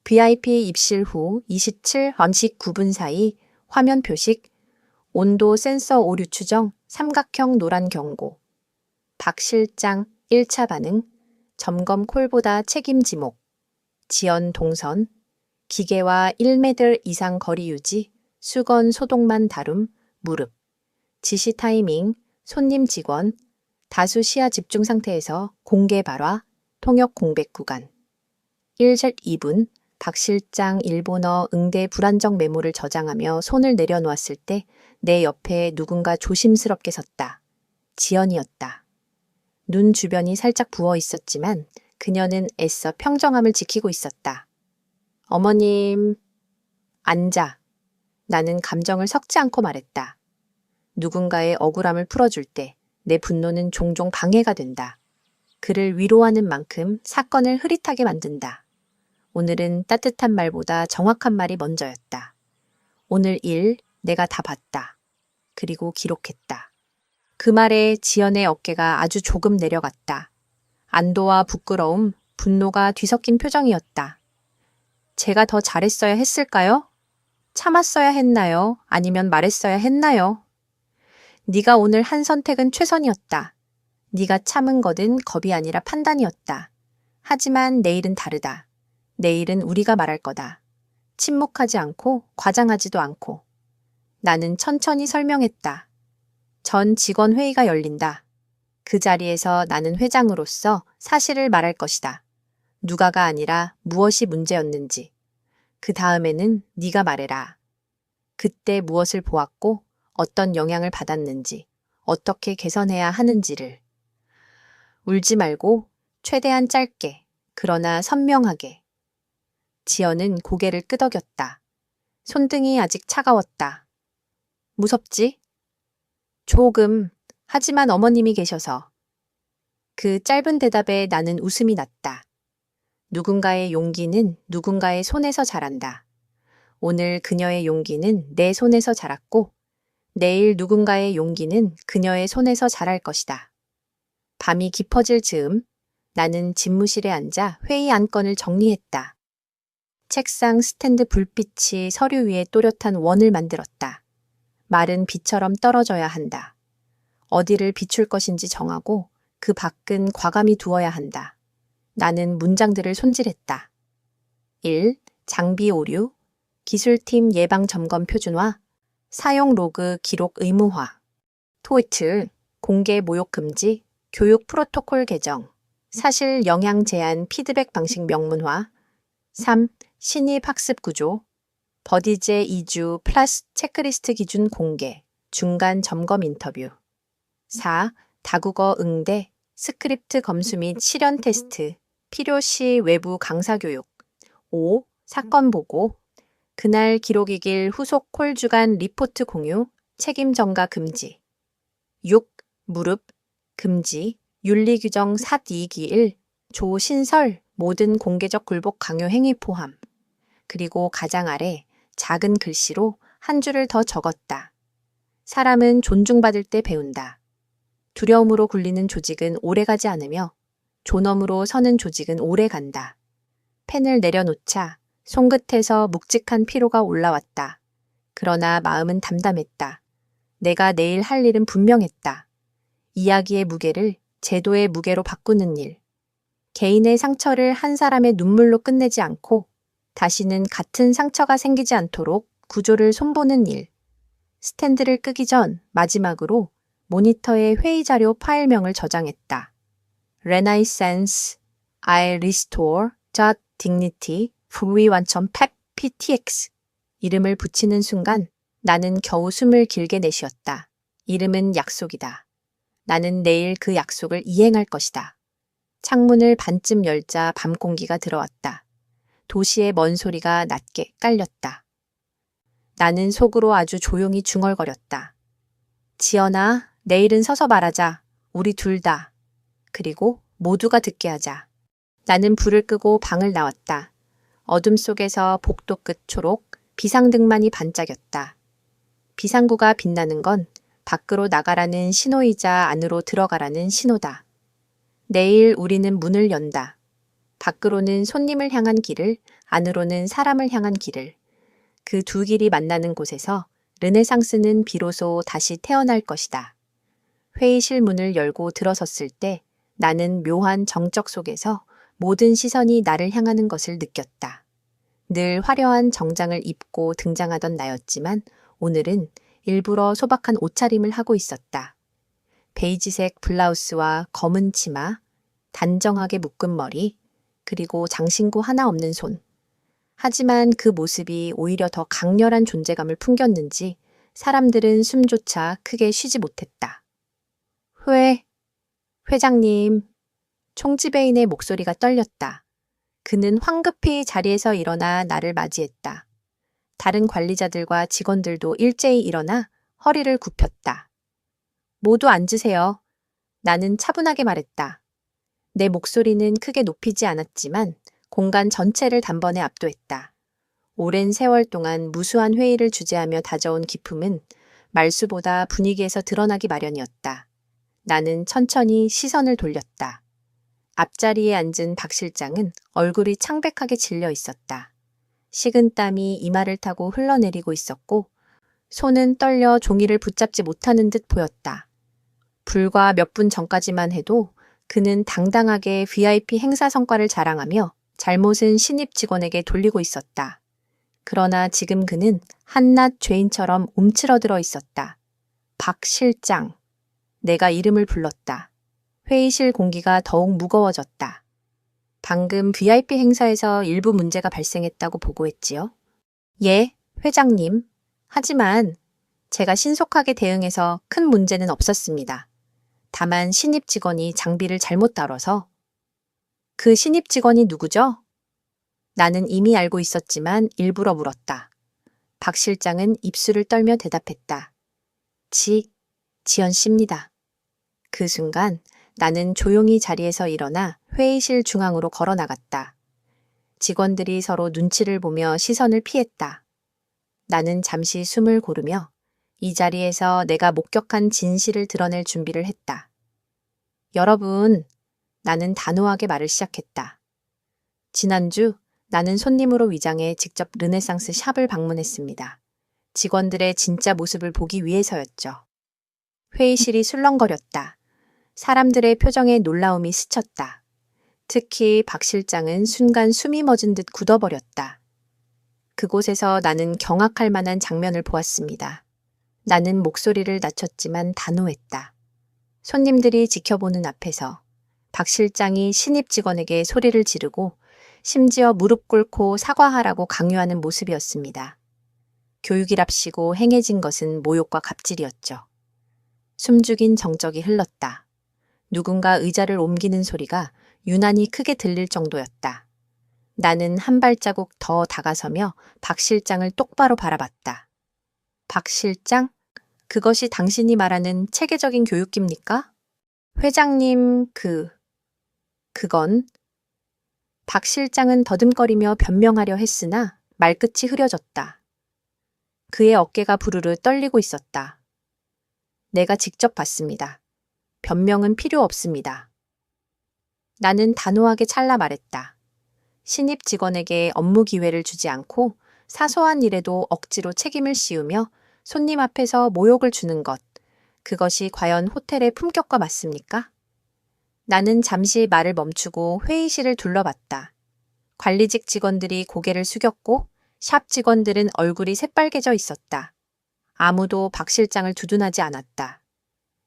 VIP 입실 후 27, 19분 사이 화면 표식, 온도 센서 오류 추정, 삼각형 노란 경고. 박 실장 1차 반응, 점검 콜보다 책임 지목, 지연 동선, 기계와 1m 이상 거리 유지, 수건 소독만 다룸, 무릎, 지시 타이밍, 손님 직원, 다수 시야 집중 상태에서 공개 발화, 통역 공백 구간. 1절 2분, 박 실장 일본어 응대 불안정 메모를 저장하며 손을 내려놓았을 때 내 옆에 누군가 조심스럽게 섰다. 지연이었다. 눈 주변이 살짝 부어 있었지만 그녀는 애써 평정함을 지키고 있었다. 어머님, 앉아. 나는 감정을 섞지 않고 말했다. 누군가의 억울함을 풀어줄 때 내 분노는 종종 방해가 된다. 그를 위로하는 만큼 사건을 흐릿하게 만든다. 오늘은 따뜻한 말보다 정확한 말이 먼저였다. 오늘 일 내가 다 봤다. 그리고 기록했다. 그 말에 지연의 어깨가 아주 조금 내려갔다. 안도와 부끄러움, 분노가 뒤섞인 표정이었다. 제가 더 잘했어야 했을까요? 참았어야 했나요? 아니면 말했어야 했나요? 네가 오늘 한 선택은 최선이었다. 네가 참은 것은 겁이 아니라 판단이었다. 하지만 내일은 다르다. 내일은 우리가 말할 거다. 침묵하지 않고 과장하지도 않고. 나는 천천히 설명했다. 전 직원 회의가 열린다. 그 자리에서 나는 회장으로서 사실을 말할 것이다. 누가가 아니라 무엇이 문제였는지. 그 다음에는 네가 말해라. 그때 무엇을 보았고 어떤 영향을 받았는지, 어떻게 개선해야 하는지를. 울지 말고 최대한 짧게, 그러나 선명하게. 지연은 고개를 끄덕였다. 손등이 아직 차가웠다. 무섭지? 조금, 하지만 어머님이 계셔서. 그 짧은 대답에 나는 웃음이 났다. 누군가의 용기는 누군가의 손에서 자란다. 오늘 그녀의 용기는 내 손에서 자랐고, 내일 누군가의 용기는 그녀의 손에서 자랄 것이다. 밤이 깊어질 즈음 나는 집무실에 앉아 회의 안건을 정리했다. 책상 스탠드 불빛이 서류 위에 또렷한 원을 만들었다. 말은 비처럼 떨어져야 한다. 어디를 비출 것인지 정하고 그 밖은 과감히 두어야 한다. 나는 문장들을 손질했다. 1. 장비 오류, 기술팀 예방 점검 표준화, 사용 로그 기록 의무화, 토이트, 공개 모욕 금지, 교육 프로토콜 개정, 사실 영향 제한 피드백 방식 명문화, 3. 신입 학습 구조, 버디제 2주 플러스 체크리스트 기준 공개, 중간 점검 인터뷰, 4. 다국어 응대, 스크립트 검수 및 실연 테스트, 필요시 외부 강사 교육, 5. 사건 보고, 그날 기록이길 후속 콜 주간 리포트 공유, 책임 전가 금지, 6. 무릎, 금지, 윤리규정 삿 2기 1, 조신설, 모든 공개적 굴복 강요 행위 포함. 그리고 가장 아래 작은 글씨로 한 줄을 더 적었다. 사람은 존중받을 때 배운다. 두려움으로 굴리는 조직은 오래가지 않으며 존엄으로 서는 조직은 오래간다. 펜을 내려놓자 손끝에서 묵직한 피로가 올라왔다. 그러나 마음은 담담했다. 내가 내일 할 일은 분명했다. 이야기의 무게를 제도의 무게로 바꾸는 일. 개인의 상처를 한 사람의 눈물로 끝내지 않고 다시는 같은 상처가 생기지 않도록 구조를 손보는 일. 스탠드를 끄기 전 마지막으로 모니터에 회의 자료 파일명을 저장했다. Renaissance, I restore, dignity, 불위완전 pep ptx. 이름을 붙이는 순간 나는 겨우 숨을 길게 내쉬었다. 이름은 약속이다. 나는 내일 그 약속을 이행할 것이다. 창문을 반쯤 열자 밤 공기가 들어왔다. 도시의 먼 소리가 낮게 깔렸다. 나는 속으로 아주 조용히 중얼거렸다. 지연아, 내일은 서서 말하자. 우리 둘 다. 그리고 모두가 듣게 하자. 나는 불을 끄고 방을 나왔다. 어둠 속에서 복도 끝 초록, 비상등만이 반짝였다. 비상구가 빛나는 건 밖으로 나가라는 신호이자 안으로 들어가라는 신호다. 내일 우리는 문을 연다. 밖으로는 손님을 향한 길을, 안으로는 사람을 향한 길을. 그 두 길이 만나는 곳에서 르네상스는 비로소 다시 태어날 것이다. 회의실 문을 열고 들어섰을 때 나는 묘한 정적 속에서 모든 시선이 나를 향하는 것을 느꼈다. 늘 화려한 정장을 입고 등장하던 나였지만 오늘은 일부러 소박한 옷차림을 하고 있었다. 베이지색 블라우스와 검은 치마, 단정하게 묶은 머리, 그리고 장신구 하나 없는 손. 하지만 그 모습이 오히려 더 강렬한 존재감을 풍겼는지 사람들은 숨조차 크게 쉬지 못했다. 회장님. 총지배인의 목소리가 떨렸다. 그는 황급히 자리에서 일어나 나를 맞이했다. 다른 관리자들과 직원들도 일제히 일어나 허리를 굽혔다. 모두 앉으세요. 나는 차분하게 말했다. 내 목소리는 크게 높이지 않았지만 공간 전체를 단번에 압도했다. 오랜 세월 동안 무수한 회의를 주재하며 다져온 기품은 말수보다 분위기에서 드러나기 마련이었다. 나는 천천히 시선을 돌렸다. 앞자리에 앉은 박 실장은 얼굴이 창백하게 질려 있었다. 식은 땀이 이마를 타고 흘러내리고 있었고 손은 떨려 종이를 붙잡지 못하는 듯 보였다. 불과 몇 분 전까지만 해도 그는 당당하게 VIP 행사 성과를 자랑하며 잘못은 신입 직원에게 돌리고 있었다. 그러나 지금 그는 한낱 죄인처럼 움츠러들어 있었다. 박 실장. 내가 이름을 불렀다. 회의실 공기가 더욱 무거워졌다. 방금 VIP 행사에서 일부 문제가 발생했다고 보고했지요. 예, 회장님. 하지만 제가 신속하게 대응해서 큰 문제는 없었습니다. 다만 신입 직원이 장비를 잘못 다뤄서. 그 신입 직원이 누구죠? 나는 이미 알고 있었지만 일부러 물었다. 박 실장은 입술을 떨며 대답했다. 지연 씨입니다. 그 순간 나는 조용히 자리에서 일어나 회의실 중앙으로 걸어 나갔다. 직원들이 서로 눈치를 보며 시선을 피했다. 나는 잠시 숨을 고르며 이 자리에서 내가 목격한 진실을 드러낼 준비를 했다. 여러분, 나는 단호하게 말을 시작했다. 지난주 나는 손님으로 위장해 직접 르네상스 샵을 방문했습니다. 직원들의 진짜 모습을 보기 위해서였죠. 회의실이 술렁거렸다. 사람들의 표정에 놀라움이 스쳤다. 특히 박 실장은 순간 숨이 멎은 듯 굳어버렸다. 그곳에서 나는 경악할 만한 장면을 보았습니다. 나는 목소리를 낮췄지만 단호했다. 손님들이 지켜보는 앞에서 박 실장이 신입 직원에게 소리를 지르고 심지어 무릎 꿇고 사과하라고 강요하는 모습이었습니다. 교육이랍시고 행해진 것은 모욕과 갑질이었죠. 숨죽인 정적이 흘렀다. 누군가 의자를 옮기는 소리가 유난히 크게 들릴 정도였다. 나는 한 발자국 더 다가서며 박 실장을 똑바로 바라봤다. 박 실장? 그것이 당신이 말하는 체계적인 교육입니까? 회장님, 그건 박 실장은 더듬거리며 변명하려 했으나 말끝이 흐려졌다. 그의 어깨가 부르르 떨리고 있었다. 내가 직접 봤습니다. 변명은 필요 없습니다. 나는 단호하게 찰나 말했다. 신입 직원에게 업무 기회를 주지 않고 사소한 일에도 억지로 책임을 씌우며 손님 앞에서 모욕을 주는 것, 그것이 과연 호텔의 품격과 맞습니까? 나는 잠시 말을 멈추고 회의실을 둘러봤다. 관리직 직원들이 고개를 숙였고 샵 직원들은 얼굴이 새빨개져 있었다. 아무도 박 실장을 두둔하지 않았다.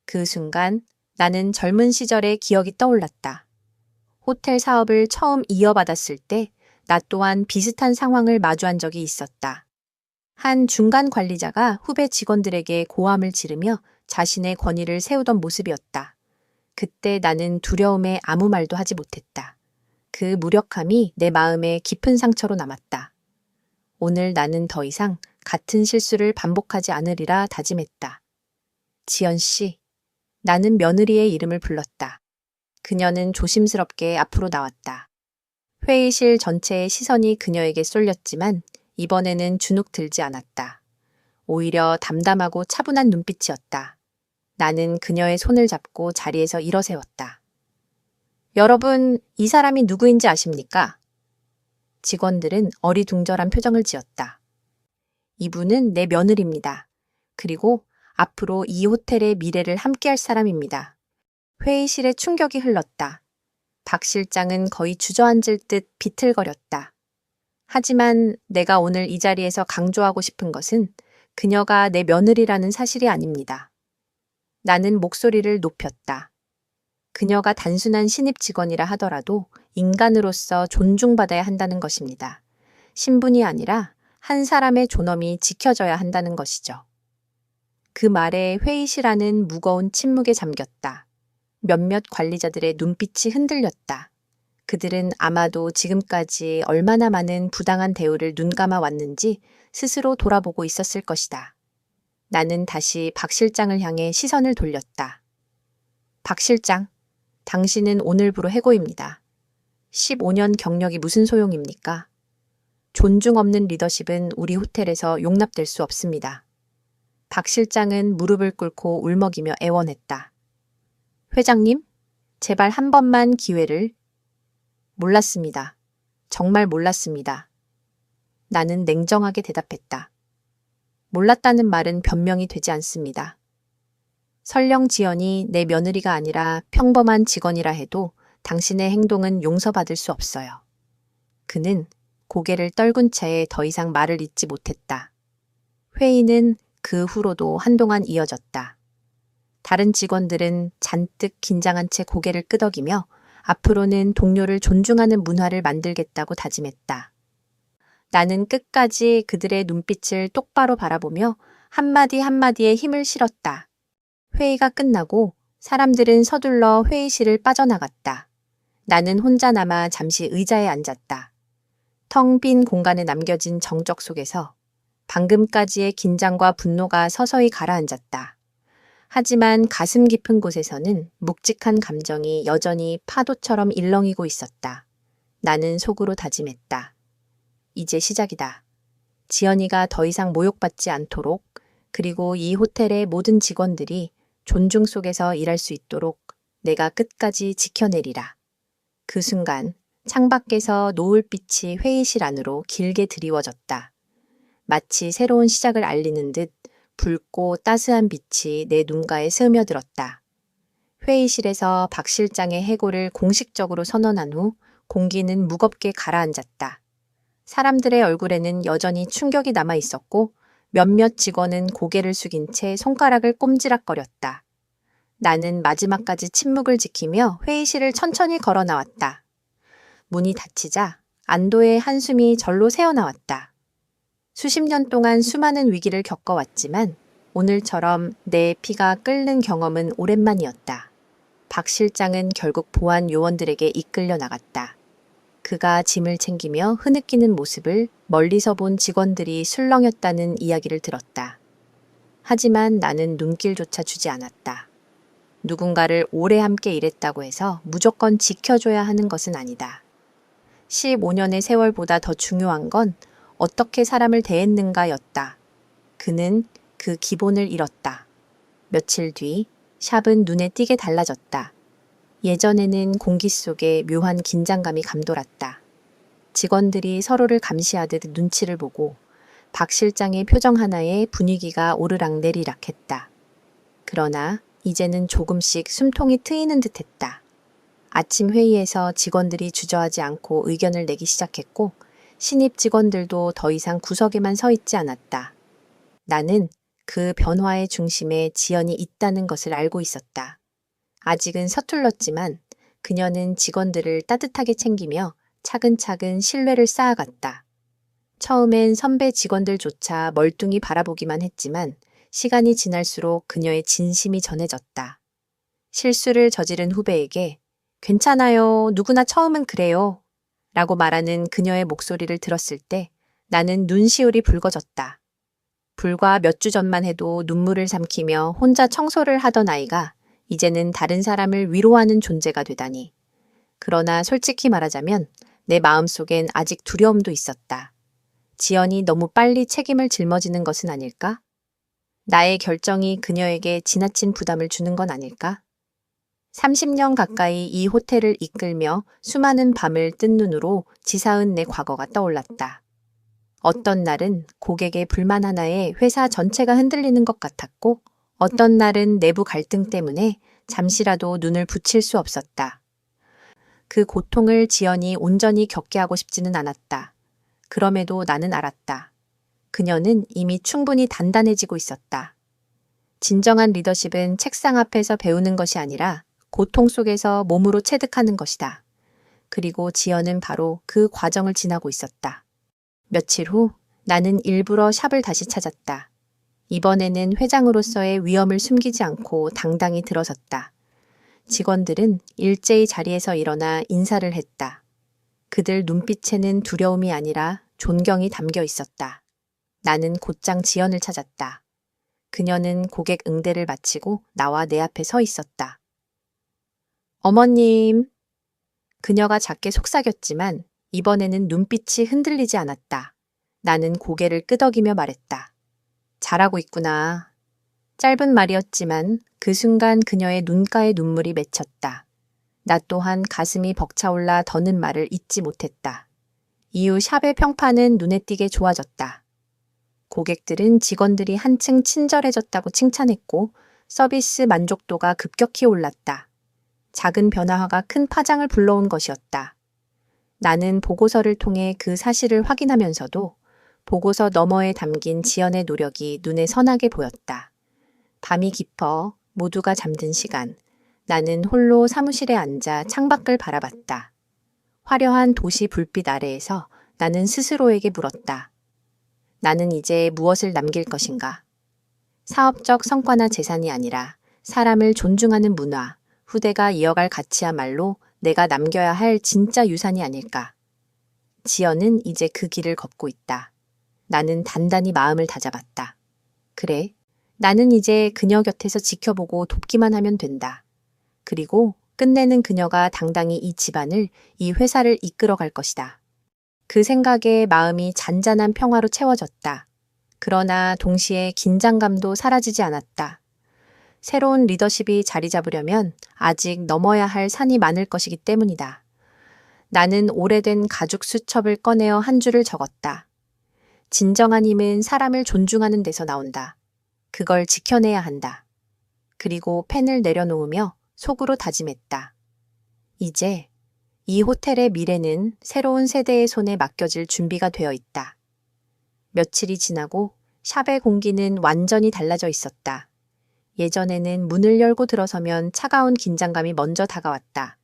그 순간 나는 젊은 시절의 기억이 떠올랐다. 호텔 사업을 처음 이어받았을 때 나 또한 비슷한 상황을 마주한 적이 있었다. 한 중간 관리자가 후배 직원들에게 고함을 지르며 자신의 권위를 세우던 모습이었다. 그때 나는 두려움에 아무 말도 하지 못했다. 그 무력함이 내 마음에 깊은 상처로 남았다. 오늘 나는 더 이상 같은 실수를 반복하지 않으리라 다짐했다. 지연 씨, 나는 며느리의 이름을 불렀다. 그녀는 조심스럽게 앞으로 나왔다. 회의실 전체의 시선이 그녀에게 쏠렸지만 이번에는 주눅 들지 않았다. 오히려 담담하고 차분한 눈빛이었다. 나는 그녀의 손을 잡고 자리에서 일어세웠다. 여러분, 이 사람이 누구인지 아십니까? 직원들은 어리둥절한 표정을 지었다. 이분은 내 며느리입니다. 그리고 앞으로 이 호텔의 미래를 함께할 사람입니다. 회의실에 충격이 흘렀다. 박 실장은 거의 주저앉을 듯 비틀거렸다. 하지만 내가 오늘 이 자리에서 강조하고 싶은 것은 그녀가 내 며느리라는 사실이 아닙니다. 나는 목소리를 높였다. 그녀가 단순한 신입 직원이라 하더라도 인간으로서 존중받아야 한다는 것입니다. 신분이 아니라 한 사람의 존엄이 지켜져야 한다는 것이죠. 그 말에 회의실 안은 무거운 침묵에 잠겼다. 몇몇 관리자들의 눈빛이 흔들렸다. 그들은 아마도 지금까지 얼마나 많은 부당한 대우를 눈감아 왔는지 스스로 돌아보고 있었을 것이다. 나는 다시 박 실장을 향해 시선을 돌렸다. 박 실장, 당신은 오늘부로 해고입니다. 15년 경력이 무슨 소용입니까? 존중 없는 리더십은 우리 호텔에서 용납될 수 없습니다. 박 실장은 무릎을 꿇고 울먹이며 애원했다. 회장님, 제발 한 번만 기회를. 몰랐습니다. 정말 몰랐습니다. 나는 냉정하게 대답했다. 몰랐다는 말은 변명이 되지 않습니다. 설령 지연이 내 며느리가 아니라 평범한 직원이라 해도 당신의 행동은 용서받을 수 없어요. 그는 고개를 떨군 채 더 이상 말을 잇지 못했다. 회의는 그 후로도 한동안 이어졌다. 다른 직원들은 잔뜩 긴장한 채 고개를 끄덕이며 앞으로는 동료를 존중하는 문화를 만들겠다고 다짐했다. 나는 끝까지 그들의 눈빛을 똑바로 바라보며 한마디 한마디에 힘을 실었다. 회의가 끝나고 사람들은 서둘러 회의실을 빠져나갔다. 나는 혼자 남아 잠시 의자에 앉았다. 텅 빈 공간에 남겨진 정적 속에서 방금까지의 긴장과 분노가 서서히 가라앉았다. 하지만 가슴 깊은 곳에서는 묵직한 감정이 여전히 파도처럼 일렁이고 있었다. 나는 속으로 다짐했다. 이제 시작이다. 지연이가 더 이상 모욕받지 않도록, 그리고 이 호텔의 모든 직원들이 존중 속에서 일할 수 있도록 내가 끝까지 지켜내리라. 그 순간 창밖에서 노을빛이 회의실 안으로 길게 드리워졌다. 마치 새로운 시작을 알리는 듯 붉고 따스한 빛이 내 눈가에 스며들었다. 회의실에서 박 실장의 해고를 공식적으로 선언한 후 공기는 무겁게 가라앉았다. 사람들의 얼굴에는 여전히 충격이 남아 있었고 몇몇 직원은 고개를 숙인 채 손가락을 꼼지락거렸다. 나는 마지막까지 침묵을 지키며 회의실을 천천히 걸어 나왔다. 문이 닫히자 안도의 한숨이 절로 새어나왔다. 수십 년 동안 수많은 위기를 겪어왔지만 오늘처럼 내 피가 끓는 경험은 오랜만이었다. 박 실장은 결국 보안 요원들에게 이끌려 나갔다. 그가 짐을 챙기며 흐느끼는 모습을 멀리서 본 직원들이 술렁였다는 이야기를 들었다. 하지만 나는 눈길조차 주지 않았다. 누군가를 오래 함께 일했다고 해서 무조건 지켜줘야 하는 것은 아니다. 15년의 세월보다 더 중요한 건 어떻게 사람을 대했는가였다. 그는 그 기본을 잃었다. 며칠 뒤 샵은 눈에 띄게 달라졌다. 예전에는 공기 속에 묘한 긴장감이 감돌았다. 직원들이 서로를 감시하듯 눈치를 보고 박 실장의 표정 하나에 분위기가 오르락내리락 했다. 그러나 이제는 조금씩 숨통이 트이는 듯 했다. 아침 회의에서 직원들이 주저하지 않고 의견을 내기 시작했고 신입 직원들도 더 이상 구석에만 서 있지 않았다. 나는 그 변화의 중심에 지연이 있다는 것을 알고 있었다. 아직은 서툴렀지만 그녀는 직원들을 따뜻하게 챙기며 차근차근 신뢰를 쌓아갔다. 처음엔 선배 직원들조차 멀뚱히 바라보기만 했지만 시간이 지날수록 그녀의 진심이 전해졌다. 실수를 저지른 후배에게 괜찮아요. 누구나 처음은 그래요. 라고 말하는 그녀의 목소리를 들었을 때 나는 눈시울이 붉어졌다. 불과 몇 주 전만 해도 눈물을 삼키며 혼자 청소를 하던 아이가 이제는 다른 사람을 위로하는 존재가 되다니. 그러나 솔직히 말하자면 내 마음속엔 아직 두려움도 있었다. 지연이 너무 빨리 책임을 짊어지는 것은 아닐까? 나의 결정이 그녀에게 지나친 부담을 주는 건 아닐까? 30년 가까이 이 호텔을 이끌며 수많은 밤을 뜬 눈으로 지사은 내 과거가 떠올랐다. 어떤 날은 고객의 불만 하나에 회사 전체가 흔들리는 것 같았고 어떤 날은 내부 갈등 때문에 잠시라도 눈을 붙일 수 없었다. 그 고통을 지연이 온전히 겪게 하고 싶지는 않았다. 그럼에도 나는 알았다. 그녀는 이미 충분히 단단해지고 있었다. 진정한 리더십은 책상 앞에서 배우는 것이 아니라 고통 속에서 몸으로 체득하는 것이다. 그리고 지연은 바로 그 과정을 지나고 있었다. 며칠 후 나는 일부러 샵을 다시 찾았다. 이번에는 회장으로서의 위엄을 숨기지 않고 당당히 들어섰다. 직원들은 일제히 자리에서 일어나 인사를 했다. 그들 눈빛에는 두려움이 아니라 존경이 담겨 있었다. 나는 곧장 지연을 찾았다. 그녀는 고객 응대를 마치고 나와 내 앞에 서 있었다. 어머님. 그녀가 작게 속삭였지만 이번에는 눈빛이 흔들리지 않았다. 나는 고개를 끄덕이며 말했다. 잘하고 있구나. 짧은 말이었지만 그 순간 그녀의 눈가에 눈물이 맺혔다. 나 또한 가슴이 벅차올라 더는 말을 잇지 못했다. 이후 샵의 평판은 눈에 띄게 좋아졌다. 고객들은 직원들이 한층 친절해졌다고 칭찬했고 서비스 만족도가 급격히 올랐다. 작은 변화가 큰 파장을 불러온 것이었다. 나는 보고서를 통해 그 사실을 확인하면서도 보고서 너머에 담긴 지연의 노력이 눈에 선하게 보였다. 밤이 깊어 모두가 잠든 시간, 나는 홀로 사무실에 앉아 창밖을 바라봤다. 화려한 도시 불빛 아래에서 나는 스스로에게 물었다. 나는 이제 무엇을 남길 것인가? 사업적 성과나 재산이 아니라 사람을 존중하는 문화, 후대가 이어갈 가치야말로 내가 남겨야 할 진짜 유산이 아닐까. 지연은 이제 그 길을 걷고 있다. 나는 단단히 마음을 다잡았다. 그래, 나는 이제 그녀 곁에서 지켜보고 돕기만 하면 된다. 그리고 끝내는 그녀가 당당히 이 집안을, 이 회사를 이끌어갈 것이다. 그 생각에 마음이 잔잔한 평화로 채워졌다. 그러나 동시에 긴장감도 사라지지 않았다. 새로운 리더십이 자리 잡으려면 아직 넘어야 할 산이 많을 것이기 때문이다. 나는 오래된 가죽 수첩을 꺼내어 한 줄을 적었다. 진정한 힘은 사람을 존중하는 데서 나온다. 그걸 지켜내야 한다. 그리고 펜을 내려놓으며 속으로 다짐했다. 이제 이 호텔의 미래는 새로운 세대의 손에 맡겨질 준비가 되어 있다. 며칠이 지나고 샵의 공기는 완전히 달라져 있었다. 예전에는 문을 열고 들어서면 차가운 긴장감이 먼저 다가왔다.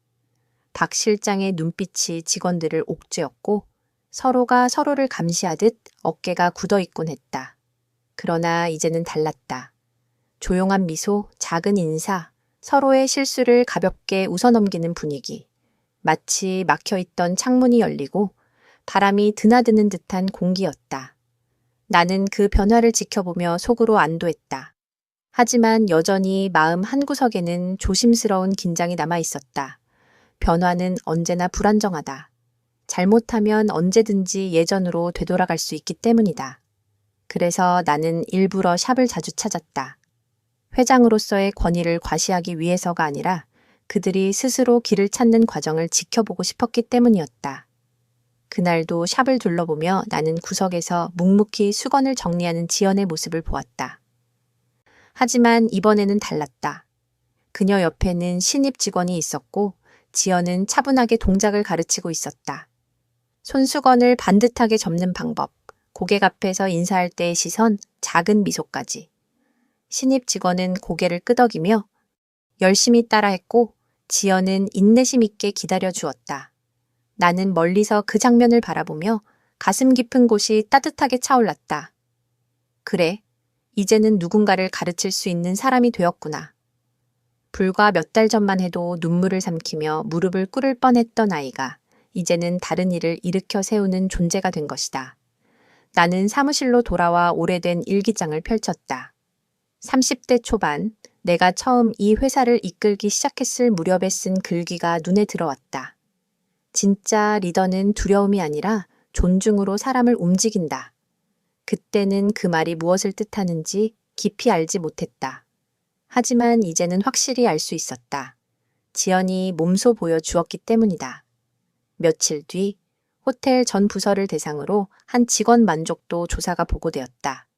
박 실장의 눈빛이 직원들을 옥죄었고 서로가 서로를 감시하듯 어깨가 굳어있곤 했다. 그러나 이제는 달랐다. 조용한 미소, 작은 인사, 서로의 실수를 가볍게 웃어넘기는 분위기. 마치 막혀있던 창문이 열리고 바람이 드나드는 듯한 공기였다. 나는 그 변화를 지켜보며 속으로 안도했다. 하지만 여전히 마음 한구석에는 조심스러운 긴장이 남아있었다. 변화는 언제나 불안정하다. 잘못하면 언제든지 예전으로 되돌아갈 수 있기 때문이다. 그래서 나는 일부러 샵을 자주 찾았다. 회장으로서의 권위를 과시하기 위해서가 아니라 그들이 스스로 길을 찾는 과정을 지켜보고 싶었기 때문이었다. 그날도 샵을 둘러보며 나는 구석에서 묵묵히 수건을 정리하는 지연의 모습을 보았다. 하지만 이번에는 달랐다. 그녀 옆에는 신입 직원이 있었고 지연은 차분하게 동작을 가르치고 있었다. 손수건을 반듯하게 접는 방법, 고객 앞에서 인사할 때의 시선, 작은 미소까지. 신입 직원은 고개를 끄덕이며 열심히 따라했고 지연은 인내심 있게 기다려 주었다. 나는 멀리서 그 장면을 바라보며 가슴 깊은 곳이 따뜻하게 차올랐다. 그래, 이제는 누군가를 가르칠 수 있는 사람이 되었구나. 불과 몇 달 전만 해도 눈물을 삼키며 무릎을 꿇을 뻔했던 아이가 이제는 다른 일을 일으켜 세우는 존재가 된 것이다. 나는 사무실로 돌아와 오래된 일기장을 펼쳤다. 30대 초반, 내가 처음 이 회사를 이끌기 시작했을 무렵에 쓴 글귀가 눈에 들어왔다. 진짜 리더는 두려움이 아니라 존중으로 사람을 움직인다. 그때는 그 말이 무엇을 뜻하는지 깊이 알지 못했다. 하지만 이제는 확실히 알 수 있었다. 지연이 몸소 보여주었기 때문이다. 며칠 뒤 호텔 전 부서를 대상으로 한 직원 만족도 조사가 보고되었다.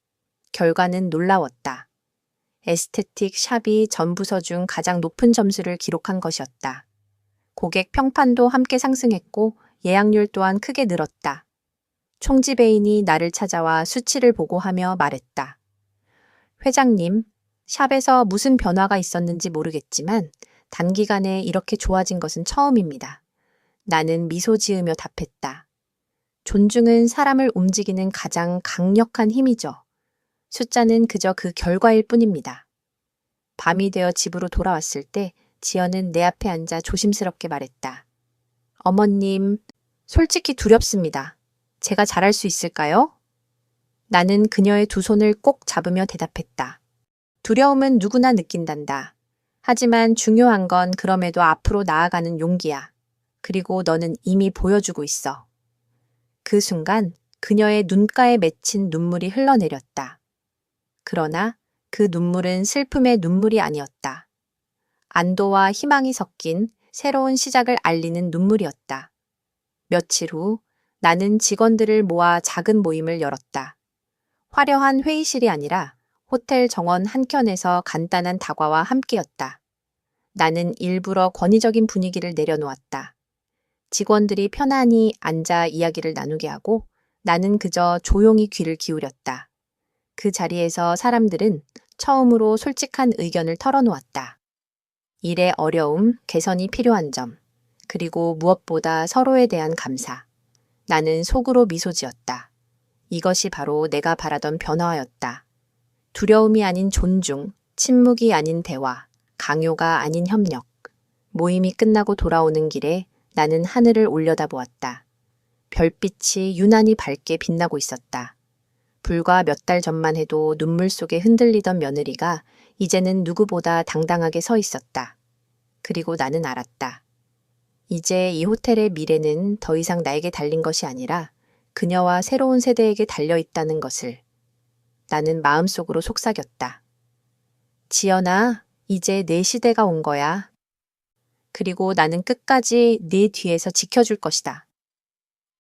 결과는 놀라웠다. 에스테틱 샵이 전 부서 중 가장 높은 점수를 기록한 것이었다. 고객 평판도 함께 상승했고 예약률 또한 크게 늘었다. 총지배인이 나를 찾아와 수치를 보고하며 말했다. 회장님, 샵에서 무슨 변화가 있었는지 모르겠지만 단기간에 이렇게 좋아진 것은 처음입니다. 나는 미소 지으며 답했다. 존중은 사람을 움직이는 가장 강력한 힘이죠. 숫자는 그저 그 결과일 뿐입니다. 밤이 되어 집으로 돌아왔을 때 지연은 내 앞에 앉아 조심스럽게 말했다. 어머님, 솔직히 두렵습니다. 제가 잘할 수 있을까요? 나는 그녀의 두 손을 꼭 잡으며 대답했다. 두려움은 누구나 느낀단다. 하지만 중요한 건 그럼에도 앞으로 나아가는 용기야. 그리고 너는 이미 보여주고 있어. 그 순간 그녀의 눈가에 맺힌 눈물이 흘러내렸다. 그러나 그 눈물은 슬픔의 눈물이 아니었다. 안도와 희망이 섞인 새로운 시작을 알리는 눈물이었다. 며칠 후 나는 직원들을 모아 작은 모임을 열었다. 화려한 회의실이 아니라 호텔 정원 한켠에서 간단한 다과와 함께였다. 나는 일부러 권위적인 분위기를 내려놓았다. 직원들이 편안히 앉아 이야기를 나누게 하고 나는 그저 조용히 귀를 기울였다. 그 자리에서 사람들은 처음으로 솔직한 의견을 털어놓았다. 일의 어려움, 개선이 필요한 점, 그리고 무엇보다 서로에 대한 감사. 나는 속으로 미소 지었다. 이것이 바로 내가 바라던 변화였다. 두려움이 아닌 존중, 침묵이 아닌 대화, 강요가 아닌 협력. 모임이 끝나고 돌아오는 길에 나는 하늘을 올려다보았다. 별빛이 유난히 밝게 빛나고 있었다. 불과 몇 달 전만 해도 눈물 속에 흔들리던 며느리가 이제는 누구보다 당당하게 서 있었다. 그리고 나는 알았다. 이제 이 호텔의 미래는 더 이상 나에게 달린 것이 아니라 그녀와 새로운 세대에게 달려있다는 것을. 나는 마음속으로 속삭였다. 지연아, 이제 내 시대가 온 거야. 그리고 나는 끝까지 네 뒤에서 지켜줄 것이다.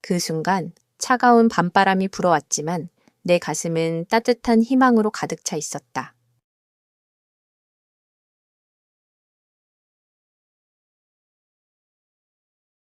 그 순간 차가운 밤바람이 불어왔지만 내 가슴은 따뜻한 희망으로 가득 차 있었다.